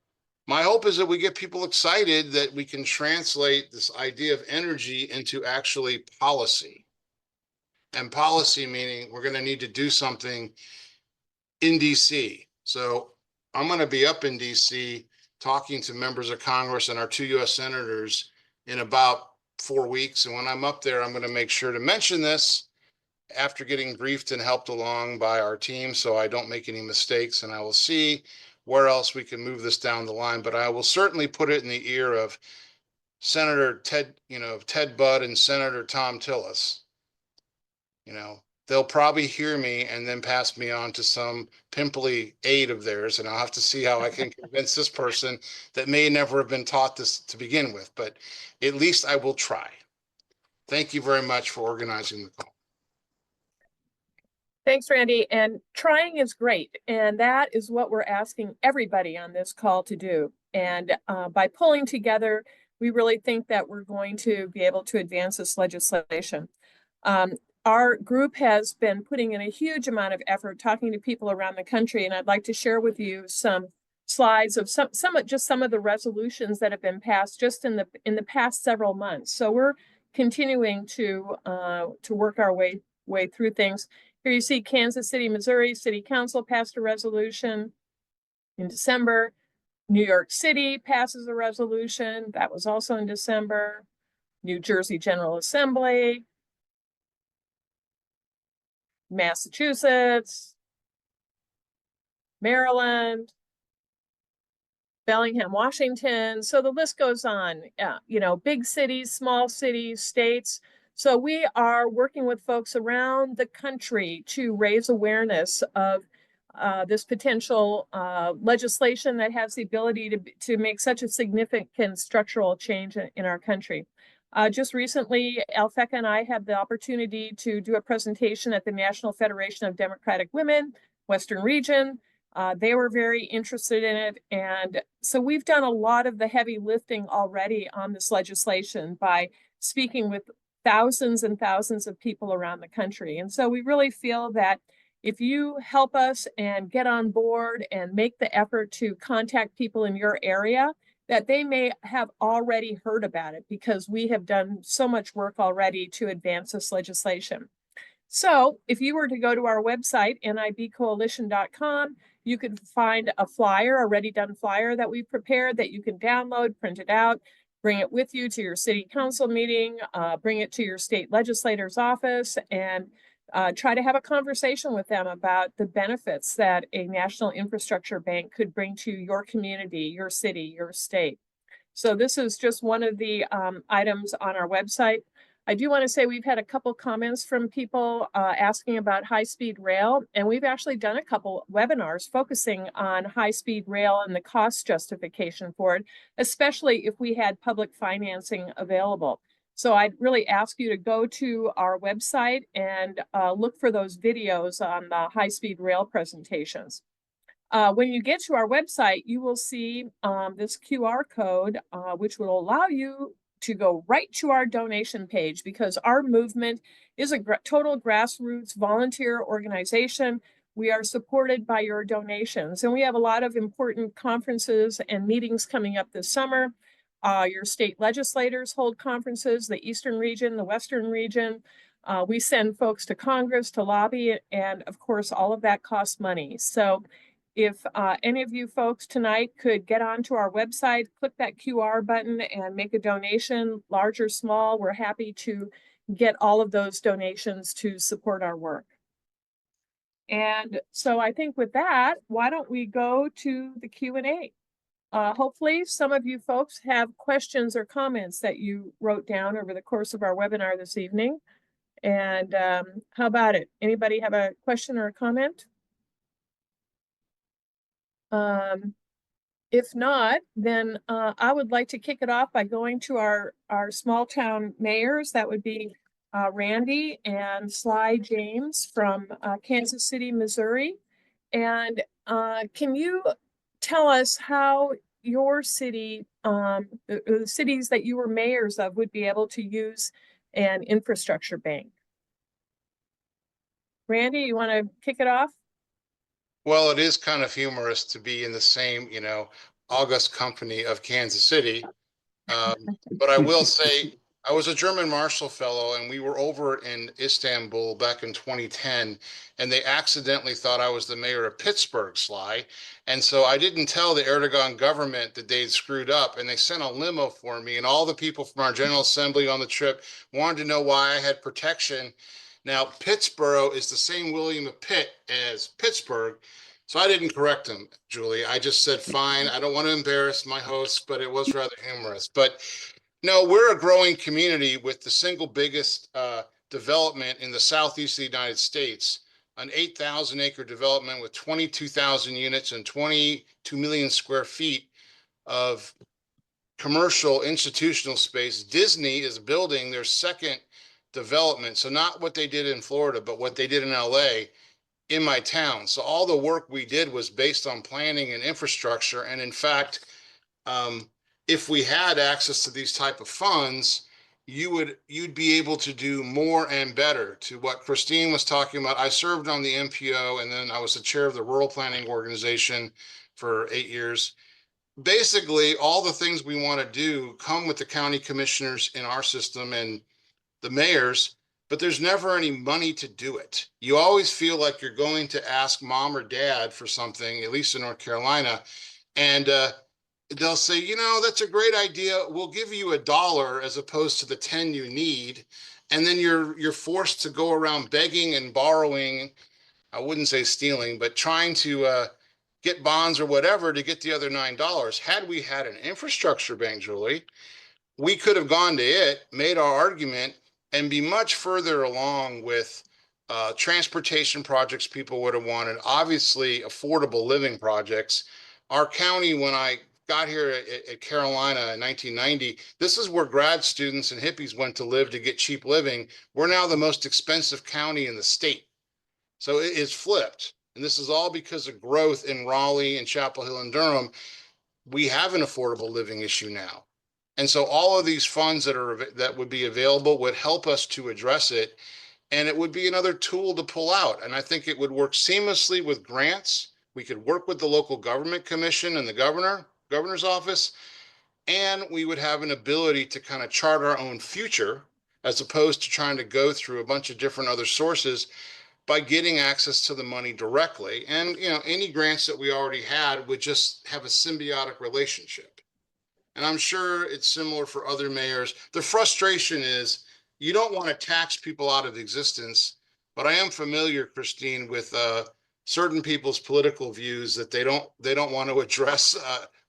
my hope is that we get people excited that we can translate this idea of energy into actually policy. And policy meaning we're going to need to do something in DC. So I'm going to be up in DC talking to members of Congress and our 2 US senators in about 4 weeks. And when I'm up there, I'm going to make sure to mention this after getting briefed and helped along by our team, so I don't make any mistakes, and I will see where else we can move this down the line. But I will certainly put it in the ear of Senator Ted, Ted Budd and Senator Tom Tillis. They'll probably hear me and then pass me on to some pimply aide of theirs, and I'll have to see how I can convince this person that may never have been taught this to begin with, but at least I will try. Thank you very much for organizing the call. Thanks, Randy. And trying is great. And that is what we're asking everybody on this call to do. And by pulling together, we really think that we're going to be able to advance this legislation. Our group has been putting in a huge amount of effort talking to people around the country, and I'd like to share with you some slides of some of the resolutions that have been passed just in the past several months. So we're continuing to work our way through things. Here you see Kansas City, Missouri City Council passed a resolution in December. New York City passes a resolution that was also in December. New Jersey General Assembly. Massachusetts, Maryland, Bellingham, Washington. So the list goes on, big cities, small cities, states. So we are working with folks around the country to raise awareness of this potential legislation that has the ability to make such a significant structural change in our country. Just recently, Alfecca and I had the opportunity to do a presentation at the National Federation of Democratic Women, Western Region. They were very interested in it. And so we've done a lot of the heavy lifting already on this legislation by speaking with thousands and thousands of people around the country. And so we really feel that if you help us and get on board and make the effort to contact people in your area, that they may have already heard about it, because we have done so much work already to advance this legislation. So if you were to go to our website, nibcoalition.com, you could find a flyer, a ready done flyer that we've prepared that you can download, print it out, bring it with you to your city council meeting, bring it to your state legislator's office, and try to have a conversation with them about the benefits that a national infrastructure bank could bring to your community, your city, your state. So this is just one of the items on our website. I do want to say we've had a couple comments from people asking about high-speed rail, and we've actually done a couple webinars focusing on high-speed rail and the cost justification for it, especially if we had public financing available. So I'd really ask you to go to our website and look for those videos on the high-speed rail presentations. When you get to our website, you will see this QR code, which will allow you to go right to our donation page, because our movement is a total grassroots volunteer organization. We are supported by your donations, and we have a lot of important conferences and meetings coming up this summer. Your state legislators hold conferences, the Eastern region, the Western region. We send folks to Congress to lobby, and of course, all of that costs money. So if any of you folks tonight could get onto our website, click that QR button and make a donation, large or small, we're happy to get all of those donations to support our work. And so I think with that, why don't we go to the Q&A? Hopefully some of you folks have questions or comments that you wrote down over the course of our webinar this evening. And how about it? Anybody have a question or a comment? If not, then I would like to kick it off by going to our small town mayors. That would be Randy and Sly James from Kansas City, Missouri. And can you tell us how your city, the cities that you were mayors of, would be able to use an infrastructure bank? Randy, you want to kick it off? Well, it is kind of humorous to be in the same, august company of Kansas City. But I will say, I was a German Marshall Fellow, and we were over in Istanbul back in 2010, and they accidentally thought I was the mayor of Pittsburgh, Sly. And so I didn't tell the Erdogan government that they'd screwed up, and they sent a limo for me, and all the people from our General Assembly on the trip wanted to know why I had protection. Now, Pittsburgh is the same William of Pitt as Pittsburgh. So I didn't correct him, Julie. I just said, fine. I don't want to embarrass my hosts, but it was rather humorous. But no, we're a growing community with the single biggest development in the southeast of the United States, an 8,000 acre development with 22,000 units and 22 million square feet of commercial institutional space. Disney is building their second development. So not what they did in Florida, but what they did in LA in my town. So all the work we did was based on planning and infrastructure. And in fact, if we had access to these type of funds, you'd be able to do more and better. To what Christine was talking about, I served on the MPO, and then I was the chair of the rural planning organization for 8 years. Basically, all the things we want to do come with the county commissioners in our system and the mayors, but there's never any money to do it. You always feel like you're going to ask mom or dad for something, at least in North Carolina, and they'll say, that's a great idea. We'll give you $1 as opposed to the 10 you need. And then you're forced to go around begging and borrowing. I wouldn't say stealing, but trying to get bonds or whatever to get the other $9. Had we had an infrastructure bank, Julie, we could have gone to it, made our argument, and be much further along with transportation projects people would have wanted, obviously affordable living projects. Our county, when I got here at Carolina in 1990, this is where grad students and hippies went to live to get cheap living. We're now the most expensive county in the state. So it is flipped. And this is all because of growth in Raleigh and Chapel Hill and Durham. We have an affordable living issue now. And so all of these funds that would be available would help us to address it. And it would be another tool to pull out. And I think it would work seamlessly with grants. We could work with the local government commission and the governor's office, and we would have an ability to kind of chart our own future as opposed to trying to go through a bunch of different other sources by getting access to the money directly. And, any grants that we already had would just have a symbiotic relationship. And I'm sure it's similar for other mayors. The frustration is you don't want to tax people out of existence, but I am familiar, Christine, with certain people's political views that they don't want to address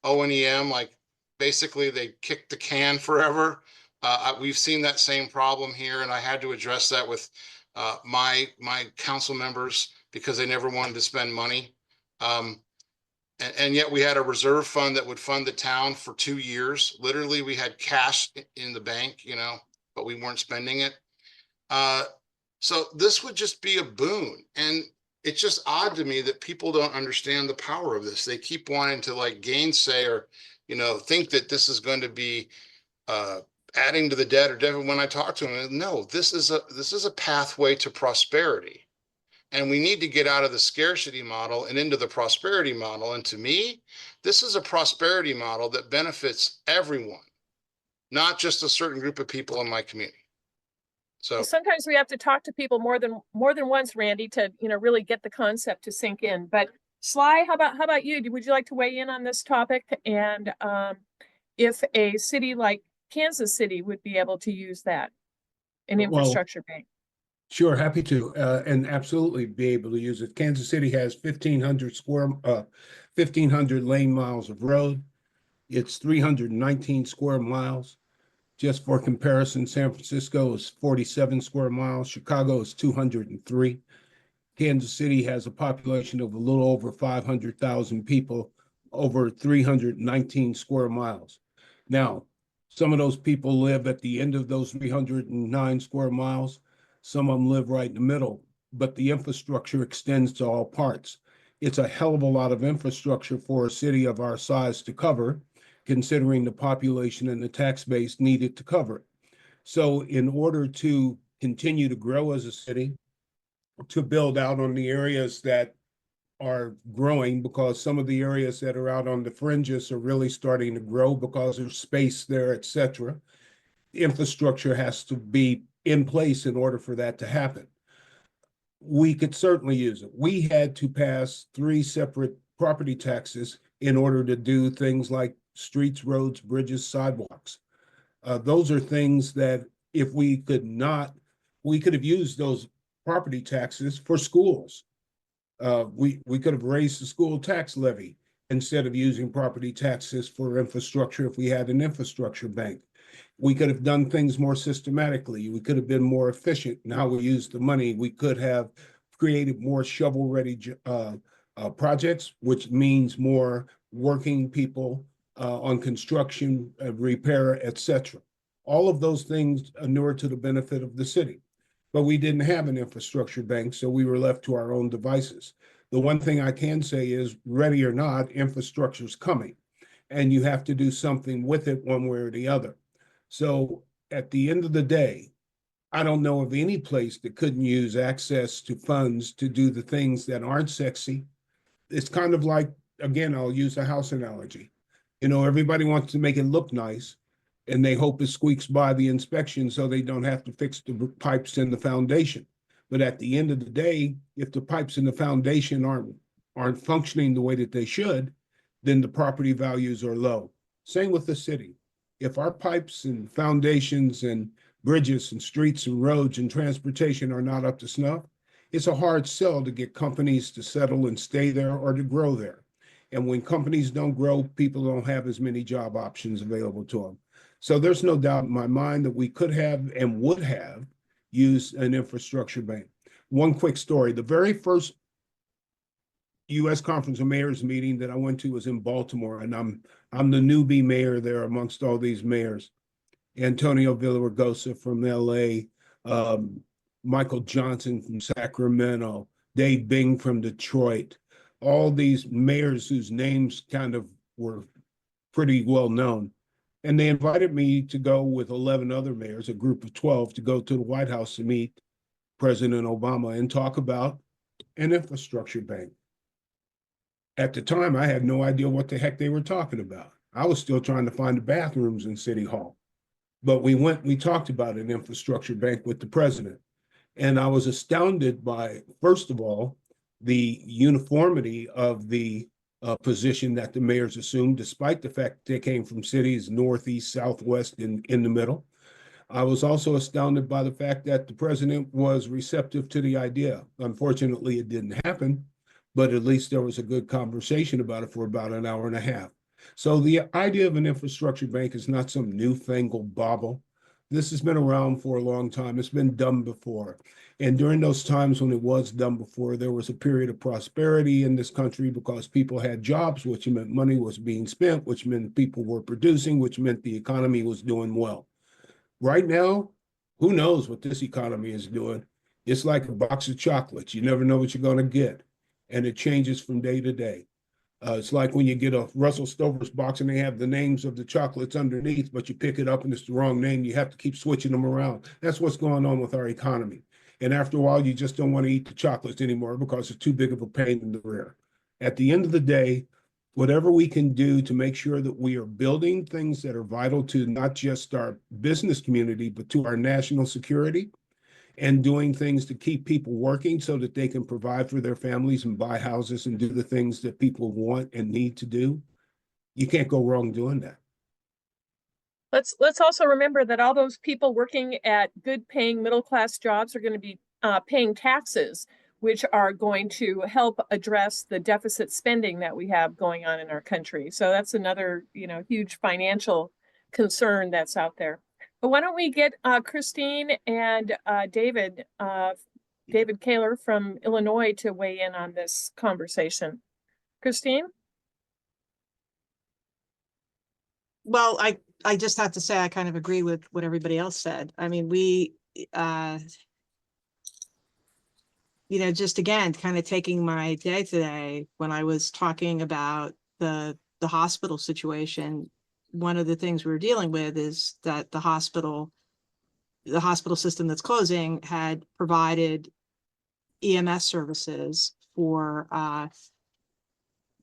O&M, like basically they kicked the can forever. We've seen that same problem here, and I had to address that with my council members because they never wanted to spend money. And yet we had a reserve fund that would fund the town for 2 years. Literally, we had cash in the bank, but we weren't spending it. So this would just be a boon. And it's just odd to me that people don't understand the power of this. They keep wanting to gainsay or, think that this is going to be adding to the debt or debt. When I talk to them, no, this is a pathway to prosperity. And we need to get out of the scarcity model and into the prosperity model. And to me, this is a prosperity model that benefits everyone, not just a certain group of people in my community. So sometimes we have to talk to people more than once, Randy, to really get the concept to sink in. But Sly, how about you? Would you like to weigh in on this topic? And if a city like Kansas City would be able to use that, an infrastructure bank? Sure, happy to, and absolutely be able to use it. Kansas City has 1,500 lane miles of road. It's 319 square miles. Just for comparison, San Francisco is 47 square miles. Chicago is 203. Kansas City has a population of a little over 500,000 people over 319 square miles. Now, some of those people live at the end of those 309 square miles. Some of them live right in the middle, but the infrastructure extends to all parts. It's a hell of a lot of infrastructure for a city of our size to cover, considering the population and the tax base needed to cover it. So in order to continue to grow as a city, to build out on the areas that are growing, because some of the areas that are out on the fringes are really starting to grow because there's space there, etc. Infrastructure has to be in place in order for that to happen. We could certainly use it. We had to pass 3 separate property taxes in order to do things like streets, roads, bridges, sidewalks. Those are things that if we could not, we could have used those property taxes for schools. We could have raised the school tax levy instead of using property taxes for infrastructure if we had an infrastructure bank. We could have done things more systematically. We could have been more efficient in how we used the money. We could have created more shovel-ready projects, which means more working people on construction, repair, etc. All of those things inure to the benefit of the city. But we didn't have an infrastructure bank, so we were left to our own devices. The one thing I can say is, ready or not, infrastructure is coming, and you have to do something with it one way or the other. So at the end of the day, I don't know of any place that couldn't use access to funds to do the things that aren't sexy. It's kind of like, again, I'll use a house analogy. Everybody wants to make it look nice, and they hope it squeaks by the inspection so they don't have to fix the pipes in the foundation. But at the end of the day, if the pipes in the foundation aren't functioning the way that they should, then the property values are low. Same with the city. If our pipes and foundations and bridges and streets and roads and transportation are not up to snuff, it's a hard sell to get companies to settle and stay there or to grow there. And when companies don't grow, people don't have as many job options available to them. So there's no doubt in my mind that we could have and would have used an infrastructure bank. One quick story. The very first U.S. Conference of Mayors meeting that I went to was in Baltimore, and I'm the newbie mayor there amongst all these mayors. Antonio Villaraigosa from L.A., Michael Johnson from Sacramento, Dave Bing from Detroit, all these mayors whose names kind of were pretty well known. And they invited me to go with 11 other mayors, a group of 12, to go to the White House to meet President Obama and talk about an infrastructure bank. At the time, I had no idea what the heck they were talking about. I was still trying to find the bathrooms in City Hall. But we talked about an infrastructure bank with the president. And I was astounded by, first of all, the uniformity of the position that the mayors assumed, despite the fact they came from cities northeast, southwest, in the middle. I was also astounded by the fact that the president was receptive to the idea. Unfortunately, it didn't happen, but at least there was a good conversation about it for about an hour and a half. So the idea of an infrastructure bank is not some newfangled bauble. This has been around for a long time. It's been done before. And during those times when it was done before, there was a period of prosperity in this country because people had jobs, which meant money was being spent, which meant people were producing, which meant the economy was doing well. Right now, who knows what this economy is doing? It's like a box of chocolates. You never know what you're going to get. And it changes from day to day. It's like when you get a Russell Stover's box and they have the names of the chocolates underneath, but you pick it up and it's the wrong name. You have to keep switching them around. That's what's going on with our economy. And after a while, you just don't want to eat the chocolates anymore because it's too big of a pain in the rear. At the end of the day, whatever we can do to make sure that we are building things that are vital to not just our business community, but to our national security, and doing things to keep people working so that they can provide for their families and buy houses and do the things that people want and need to do. You can't go wrong doing that. Let's also remember that all those people working at good paying middle class jobs are going to be paying taxes, which are going to help address the deficit spending that we have going on in our country. So that's another, huge financial concern that's out there. But why don't we get Christine and David Koehler from Illinois to weigh in on this conversation. Christine? Well, I just have to say, I kind of agree with what everybody else said. I mean, we, just again, kind of taking my day today, when I was talking about the hospital situation, one of the things we were dealing with is that the hospital system that's closing had provided EMS services for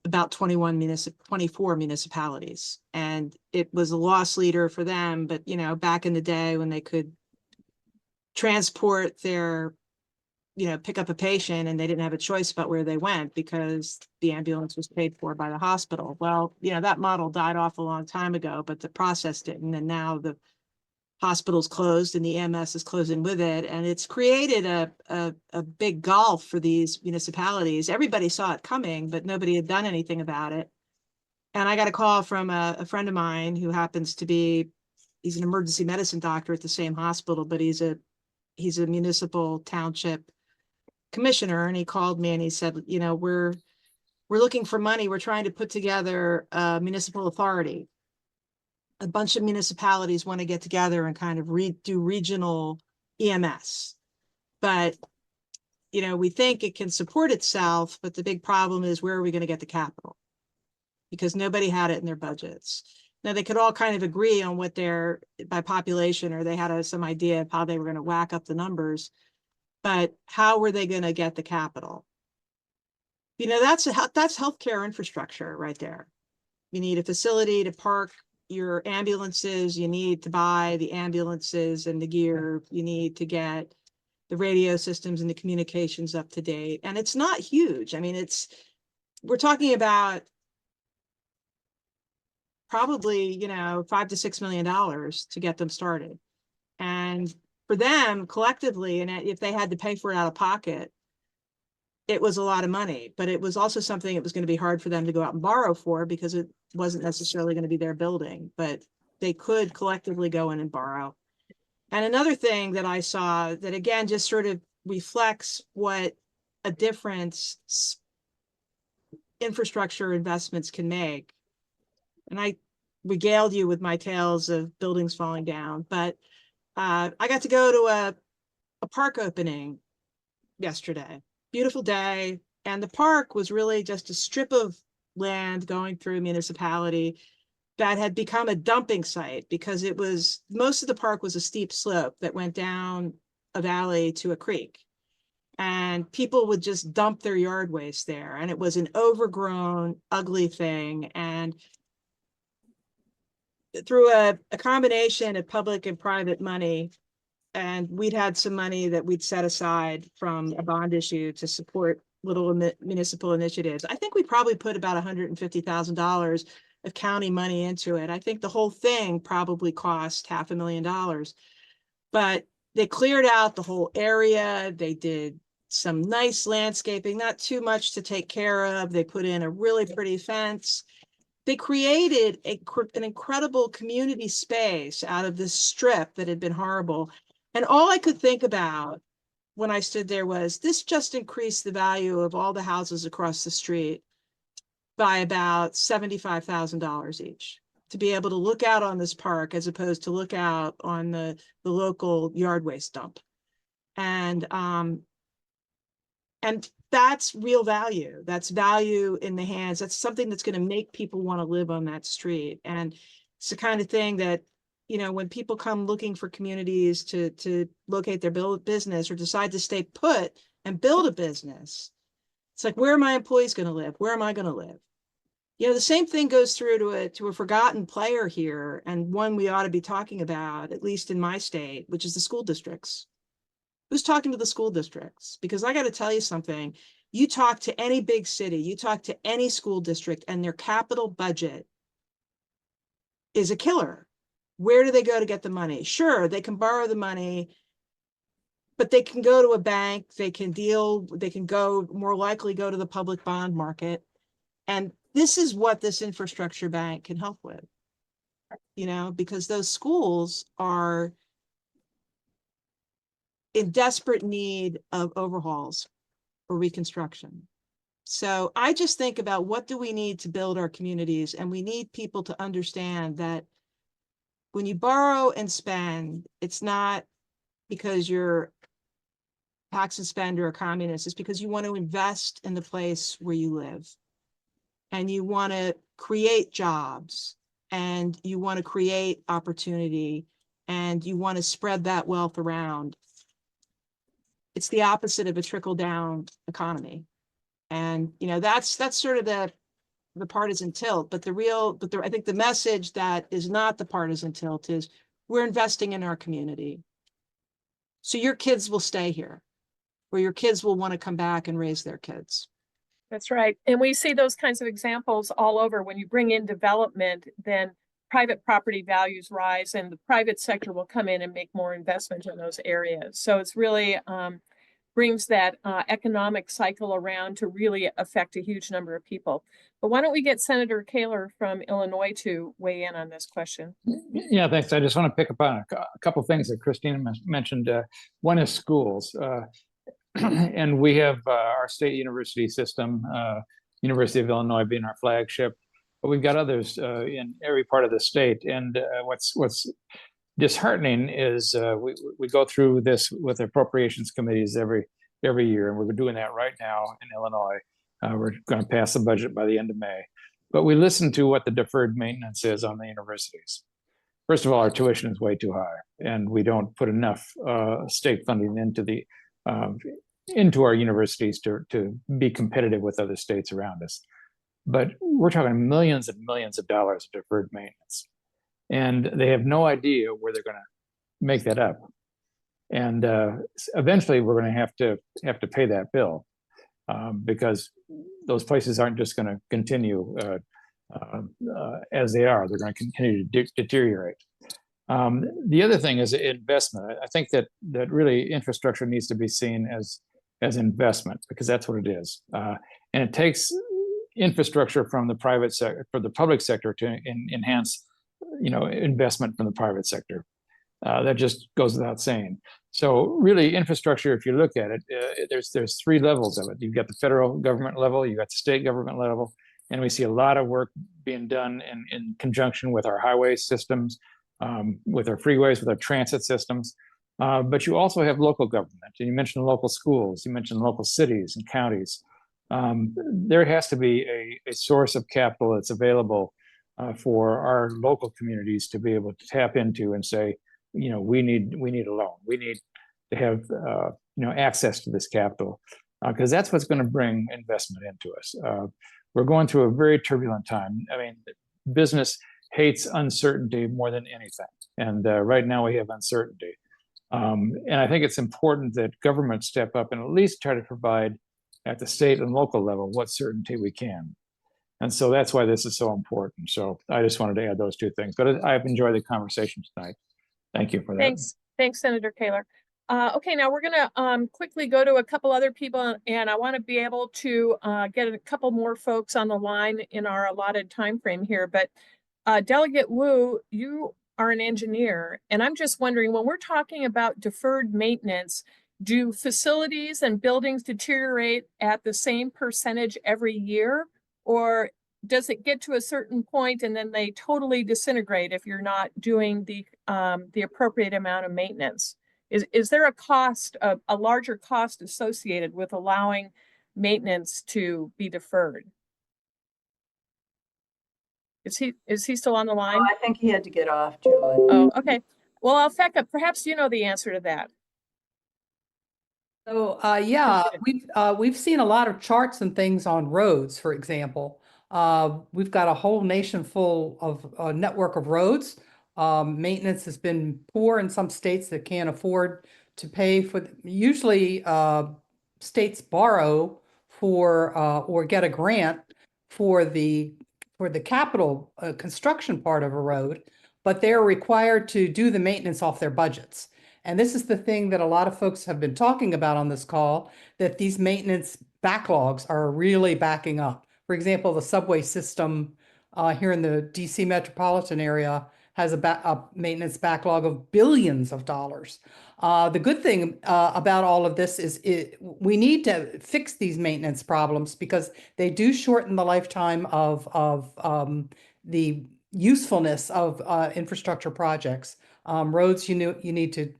about 24 municipalities. And it was a loss leader for them. But, back in the day when they could transport their, pick up a patient and they didn't have a choice about where they went because the ambulance was paid for by the hospital. Well, that model died off a long time ago, but the process didn't. And now the hospital's closed and the EMS is closing with it. And it's created a big gulf for these municipalities. Everybody saw it coming, but nobody had done anything about it. And I got a call from a friend of mine who happens to be, he's an emergency medicine doctor at the same hospital, but he's a municipal township commissioner. And he called me and he said, we're looking for money. We're trying to put together a municipal authority. A bunch of municipalities want to get together and kind of do regional EMS. But, we think it can support itself, but the big problem is, where are we going to get the capital? Because nobody had it in their budgets. Now, they could all kind of agree on what their, by population, or they had some idea of how they were going to whack up the numbers, but how were they going to get the capital? That's healthcare infrastructure right there. You need a facility to park your ambulances, you need to buy the ambulances and the gear, you need to get the radio systems and the communications up to date. And it's not huge. I mean, we're talking about probably, $5 to $6 million to get them started. And for them collectively, and if they had to pay for it out of pocket, it was a lot of money, but it was also something it was going to be hard for them to go out and borrow for, because it wasn't necessarily going to be their building, but they could collectively go in and borrow. And another thing that I saw that, again, just sort of reflects what a difference infrastructure investments can make. And I regaled you with my tales of buildings falling down, but I got to go to a park opening yesterday. Beautiful day. And the park was really just a strip of land going through a municipality that had become a dumping site, because most of the park was a steep slope that went down a valley to a creek. And people would just dump their yard waste there. And it was an overgrown, ugly thing. And through a combination of public and private money, and we'd had some money that we'd set aside from a bond issue to support little municipal initiatives. I think we probably put about $150,000 of county money into it. I think the whole thing probably cost $500,000, but they cleared out the whole area. They did some nice landscaping, not too much to take care of. They put in a really pretty fence. They created an incredible community space out of this strip that had been horrible. And all I could think about when I stood there was, this just increased the value of all the houses across the street by about $75,000 each, to be able to look out on this park as opposed to look out on the local yard waste dump. And that's real value. That's value in the hands. That's something that's going to make people want to live on that street. And it's the kind of thing that, when people come looking for communities to locate their business or decide to stay put and build a business, it's like, where are my employees going to live? Where am I going to live? The same thing goes through to a forgotten player here, and one we ought to be talking about, at least in my state, which is the school districts. Who's talking to the school districts? Because I got to tell you something. You talk to any big city, you talk to any school district, and their capital budget is a killer. Where do they go to get the money? Sure, they can borrow the money, but they can go to a bank, they can go more likely go to the public bond market. And this is what this infrastructure bank can help with, because those schools are in desperate need of overhauls or reconstruction. So I just think about, what do we need to build our communities? And we need people to understand that when you borrow and spend, it's not because you're tax and spend or a communist, it's because you want to invest in the place where you live. And you want to create jobs, and you want to create opportunity, and you want to spread that wealth around. It's the opposite of a trickle-down economy. And, you know, that's sort of the partisan tilt, but I think the message that is not the partisan tilt is we're investing in our community. So your kids will stay here, or your kids will want to come back and raise their kids. That's right. And we see those kinds of examples all over. When you bring in development, then private property values rise and the private sector will come in and make more investment in those areas. So it's really brings that economic cycle around to really affect a huge number of people. But why don't we get Senator Koehler from Illinois to weigh in on this question? Yeah, thanks. I just want to pick up on a couple of things that Christina mentioned. One is schools. And we have our state university system, University of Illinois being our flagship, but we've got others in every part of the state. And what's disheartening is we go through this with appropriations committees every year, and we're doing that right now in Illinois. We're going to pass the budget by the end of May, but we listen to what the deferred maintenance is on the universities. First of all, our tuition is way too high, and we don't put enough state funding into our universities to be competitive with other states around us. But we're talking millions and millions of dollars of deferred maintenance, and they have no idea where they're going to make that up. And eventually, we're going to have to pay that bill because those places aren't just going to continue as they are. They're going to continue to deteriorate. The other thing is investment. I think that really infrastructure needs to be seen as investment, because that's what it is. And it takes infrastructure from the private sector, for the public sector, to enhance, investment from the private sector. That just goes without saying. So really, infrastructure, if you look at it, there's three levels of it. You've got the federal government level, you've got the state government level, and we see a lot of work being done in conjunction with our highway systems, with our freeways, with our transit systems. But you also have local government, and you mentioned local schools, you mentioned local cities and counties. There has to be a source of capital that's available for our local communities to be able to tap into and say, we need a loan. We need to have access to this capital, because that's what's going to bring investment into us. We're going through a very turbulent time. I mean, business hates uncertainty more than anything, and right now we have uncertainty. And I think it's important that governments step up and at least try to provide at the state and local level what certainty we can. And so that's why this is so important. So I just wanted to add those two things, but I've enjoyed the conversation tonight. Thank you for that. Thanks, Senator Koehler. Okay, now we're gonna quickly go to a couple other people, and I want to be able to get a couple more folks on the line in our allotted time frame here. But Delegate Wu, you are an engineer, and I'm just wondering, when we're talking about deferred maintenance, do facilities and buildings deteriorate at the same percentage every year, or does it get to a certain point and then they totally disintegrate if you're not doing the appropriate amount of maintenance? Is there a larger cost associated with allowing maintenance to be deferred? Is he still on the line? Oh, I think he had to get off, Julie. Oh, okay. Well, Alfecca, perhaps you know the answer to that. So yeah, we've seen a lot of charts and things on roads, for example. We've got a whole nation full of a network of roads. Maintenance has been poor in some states that can't afford to pay for. Usually, states borrow for or get a grant for the capital construction part of a road, but they're required to do the maintenance off their budgets. And this is the thing that a lot of folks have been talking about on this call, that these maintenance backlogs are really backing up. For example, the subway system here in the DC metropolitan area has a maintenance backlog of billions of dollars. The good thing about all of this is we need to fix these maintenance problems, because they do shorten the lifetime of the usefulness of infrastructure projects. Roads, you need to,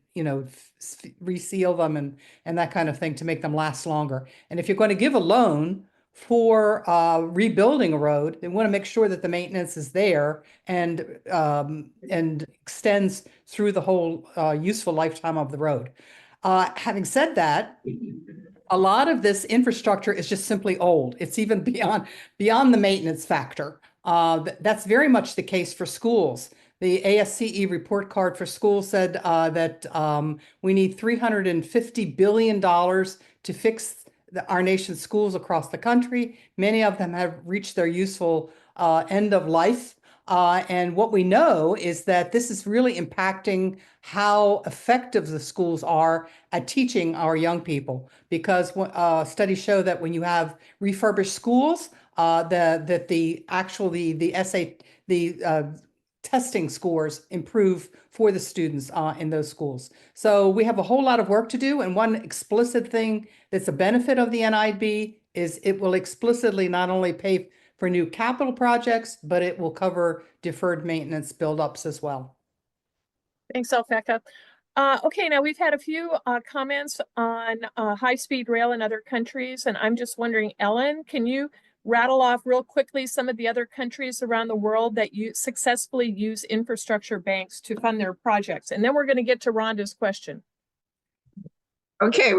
reseal them and that kind of thing to make them last longer. And if you're going to give a loan for rebuilding a road, they want to make sure that the maintenance is there and extends through the whole useful lifetime of the road. Having said that, a lot of this infrastructure is just simply old. It's even beyond the maintenance factor. That's very much the case for schools. The ASCE report card for schools said that we need $350 billion to fix our nation's schools across the country. Many of them have reached their useful end of life. And what we know is that this is really impacting how effective the schools are at teaching our young people, because studies show that when you have refurbished schools, the testing scores improve for the students in those schools. So we have a whole lot of work to do. And one explicit thing that's a benefit of the NIB is it will explicitly not only pay for new capital projects, but it will cover deferred maintenance buildups as well. Thanks, Alfecca. Okay, now we've had a few comments on high-speed rail in other countries, and I'm just wondering, Ellen, can you rattle off real quickly some of the other countries around the world that you successfully use infrastructure banks to fund their projects? And then we're going to get to Rhonda's question. Okay.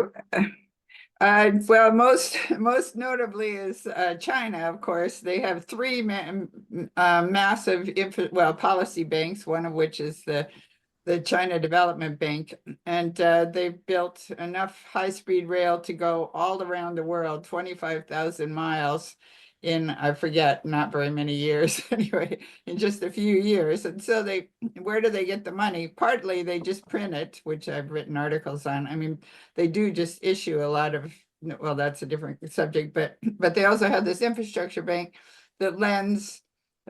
Well, most notably is China, of course. They have three massive policy banks, one of which is the China Development Bank, and they've built enough high-speed rail to go all around the world, 25,000 miles in, I forget, not very many years, anyway, in just a few years. And so where do they get the money? Partly they just print it, which I've written articles on. I mean, they do just issue a lot of, well, that's a different subject, but they also have this infrastructure bank that lends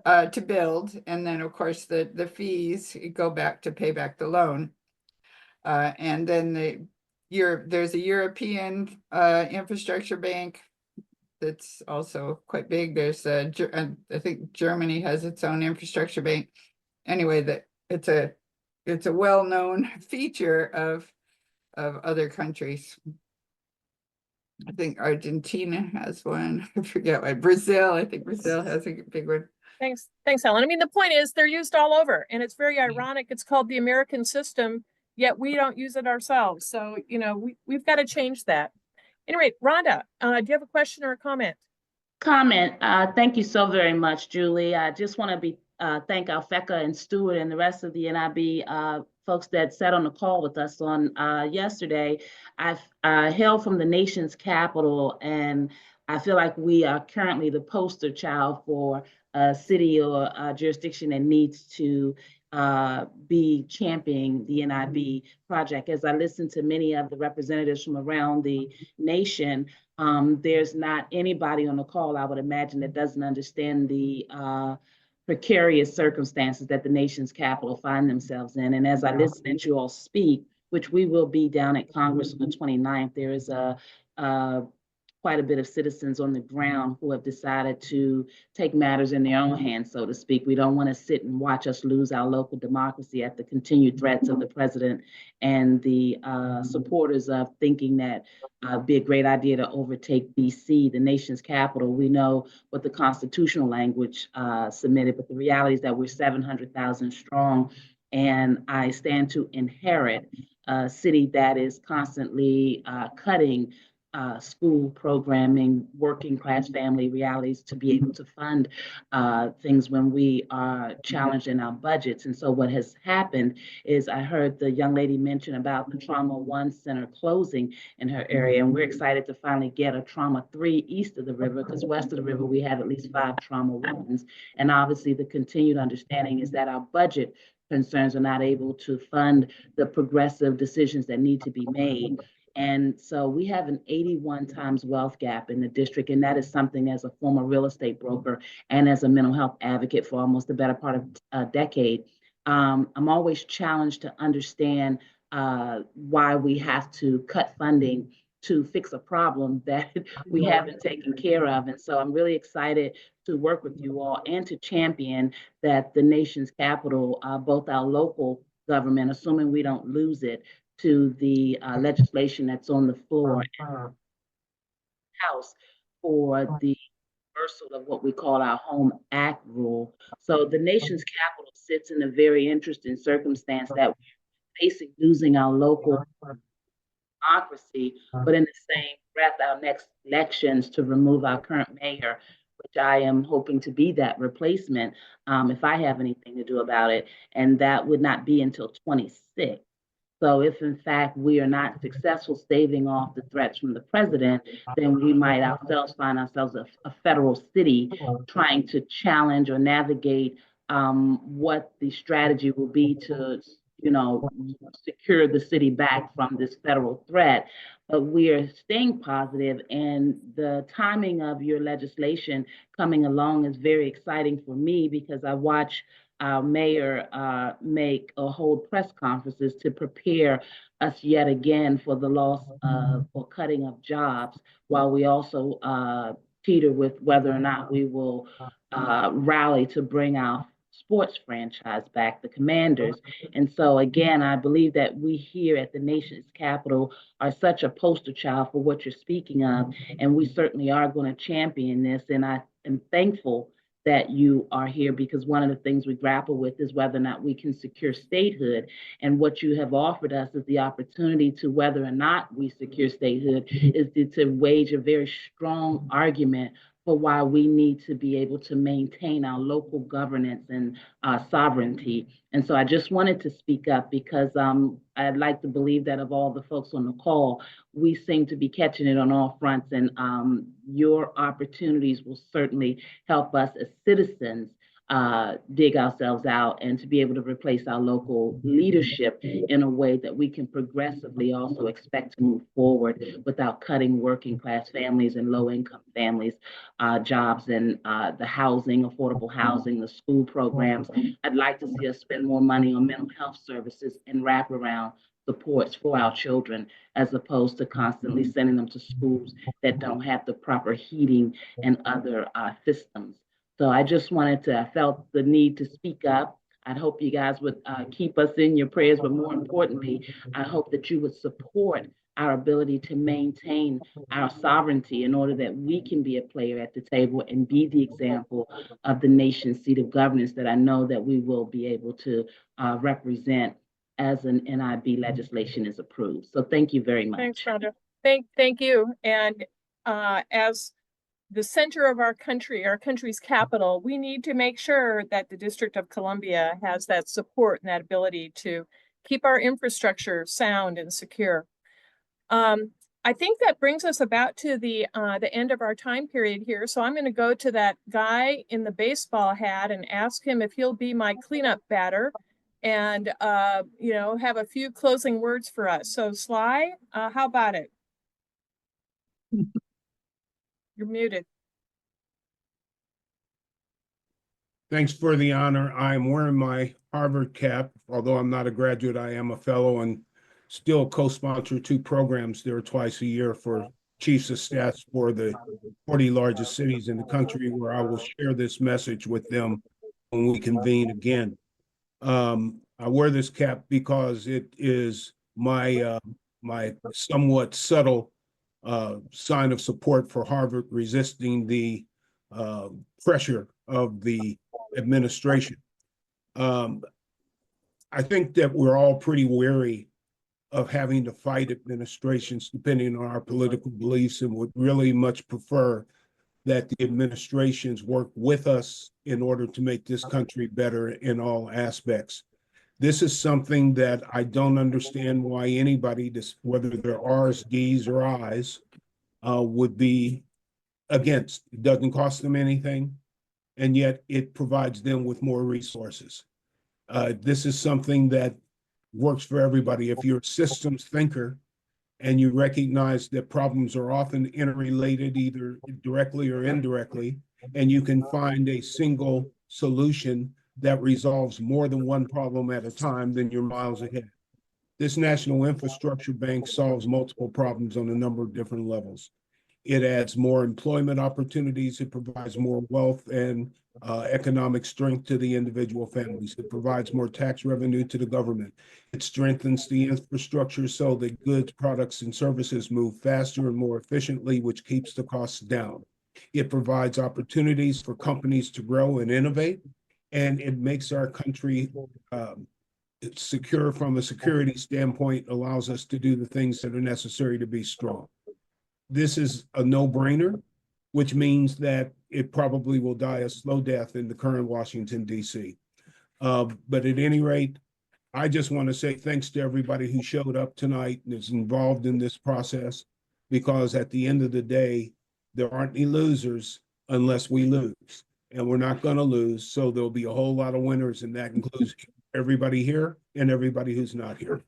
to build, and then of course the fees go back to pay back the loan, and then there's a European infrastructure bank that's also quite big. There's I think Germany has its own infrastructure bank. Anyway, it's a well-known feature of other countries. I think Argentina has one. I forget what. Brazil. I think Brazil has a big one. Thanks, Ellen. I mean, the point is they're used all over, and it's very ironic. It's called the American system, yet we don't use it ourselves. So, we've got to change that. Anyway, Rhonda, do you have a question or a comment? Thank you so very much, Julie. I just want to thank Alfecca and Stuart and the rest of the NIB folks that sat on the call with us on yesterday. I hail from the nation's capital, and I feel like we are currently the poster child for a city or a jurisdiction that needs to be championing the NIB project. As I listen to many of the representatives from around the nation, there's not anybody on the call, I would imagine, that doesn't understand the precarious circumstances that the nation's capital find themselves in. And as I listen to you all speak, which we will be down at Congress on the 29th, there is quite a bit of citizens on the ground who have decided to take matters in their own hands, so to speak. We don't want to sit and watch us lose our local democracy at the continued threats of the president and the supporters of thinking that it'd be a great idea to overtake DC, the nation's capital. We know what the constitutional language submitted, but the reality is that we're 700,000 strong, and I stand to inherit a city that is constantly cutting school programming, working class family realities to be able to fund things when we are challenged in our budgets. And so what has happened is I heard the young lady mention about the Trauma 1 center closing in her area, and we're excited to finally get a Trauma 3 east of the river, because west of the river we have at least 5 Trauma 1s. And obviously the continued understanding is that our budget concerns are not able to fund the progressive decisions that need to be made. And so we have an 81 times wealth gap in the district, and that is something, as a former real estate broker and as a mental health advocate for almost the better part of a decade, I'm always challenged to understand why we have to cut funding to fix a problem that we haven't taken care of. And so I'm really excited to work with you all and to champion that the nation's capital, both our local government, assuming we don't lose it, to the legislation that's on the floor House for the reversal of what we call our Home Act rule. So the nation's capital sits in a very interesting circumstance that we're facing losing our local democracy, but in the same breath, our next elections to remove our current mayor, which I am hoping to be that replacement, if I have anything to do about it, and that would not be until 26. So if in fact we are not successful staving off the threats from the president, then we might ourselves find ourselves a federal city trying to challenge or navigate what the strategy will be to, secure the city back from this federal threat. But we are staying positive, and the timing of your legislation coming along is very exciting for me because I watch our mayor make or hold press conferences to prepare us yet again for the loss of or cutting of jobs, while we also teeter with whether or not we will rally to bring our sports franchise back, the Commanders. And so again, I believe that we here at the nation's capital are such a poster child for what you're speaking of, and we certainly are going to champion this. And I am thankful that you are here because one of the things we grapple with is whether or not we can secure statehood. And what you have offered us is the opportunity to, whether or not we secure statehood, is to wage a very strong argument for why we need to be able to maintain our local governance and sovereignty. And so I just wanted to speak up because I'd like to believe that of all the folks on the call, we seem to be catching it on all fronts, and your opportunities will certainly help us as citizens dig ourselves out and to be able to replace our local leadership in a way that we can progressively also expect to move forward without cutting working class families and low income families jobs and the housing, affordable housing, the school programs. I'd like to see us spend more money on mental health services and wraparound supports for our children, as opposed to constantly sending them to schools that don't have the proper heating and other systems. So I just I felt the need to speak up. I hope you guys would keep us in your prayers, but more importantly, I hope that you would support our ability to maintain our sovereignty in order that we can be a player at the table and be the example of the nation's seat of governance that I know that we will be able to represent as an NIB legislation is approved. So thank you very much. Thanks, Rhonda. Thank you. And as the center of our country's capital, we need to make sure that the District of Columbia has that support and that ability to keep our infrastructure sound and secure. I think that brings us about to the end of our time period here. So I'm going to go to that guy in the baseball hat and ask him if he'll be my cleanup batter and, have a few closing words for us. So Sly, how about it? You're muted. Thanks for the honor. I'm wearing my Harvard cap. Although I'm not a graduate, I am a fellow and still co-sponsor 2 programs there twice a year for chiefs of staff for the 40 largest cities in the country, where I will share this message with them when we convene again. I wear this cap because it is my somewhat subtle sign of support for Harvard resisting the pressure of the administration. I think that we're all pretty wary of having to fight administrations depending on our political beliefs, and would really much prefer that the administrations work with us in order to make this country better in all aspects. This is something that I don't understand why anybody, whether they're R's, D's, or I's, would be against. It doesn't cost them anything, and yet it provides them with more resources. This is something that works for everybody. If you're a systems thinker and you recognize that problems are often interrelated, either directly or indirectly, and you can find a single solution that resolves more than one problem at a time, then you're miles ahead. This National Infrastructure Bank solves multiple problems on a number of different levels. It adds more employment opportunities. It provides more wealth and economic strength to the individual families. It provides more tax revenue to the government. It strengthens the infrastructure so that goods, products, and services move faster and more efficiently, which keeps the costs down. It provides opportunities for companies to grow and innovate, and it makes our country secure from a security standpoint, allows us to do the things that are necessary to be strong. This is a no-brainer, which means that it probably will die a slow death in the current Washington, D.C. But at any rate, I just want to say thanks to everybody who showed up tonight and is involved in this process, because at the end of the day, there aren't any losers unless we lose. And we're not going to lose, so there'll be a whole lot of winners, and that includes everybody here and everybody who's not here.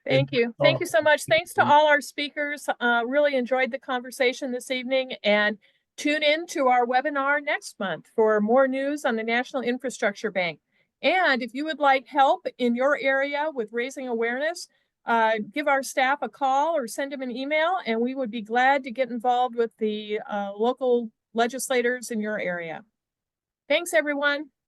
Thank you. Thank you so much. Thanks to all our speakers. Really enjoyed the conversation this evening, and tune in to our webinar next month for more news on the National Infrastructure Bank. And if you would like help in your area with raising awareness, give our staff a call or send them an email, and we would be glad to get involved with the local legislators in your area. Thanks, everyone.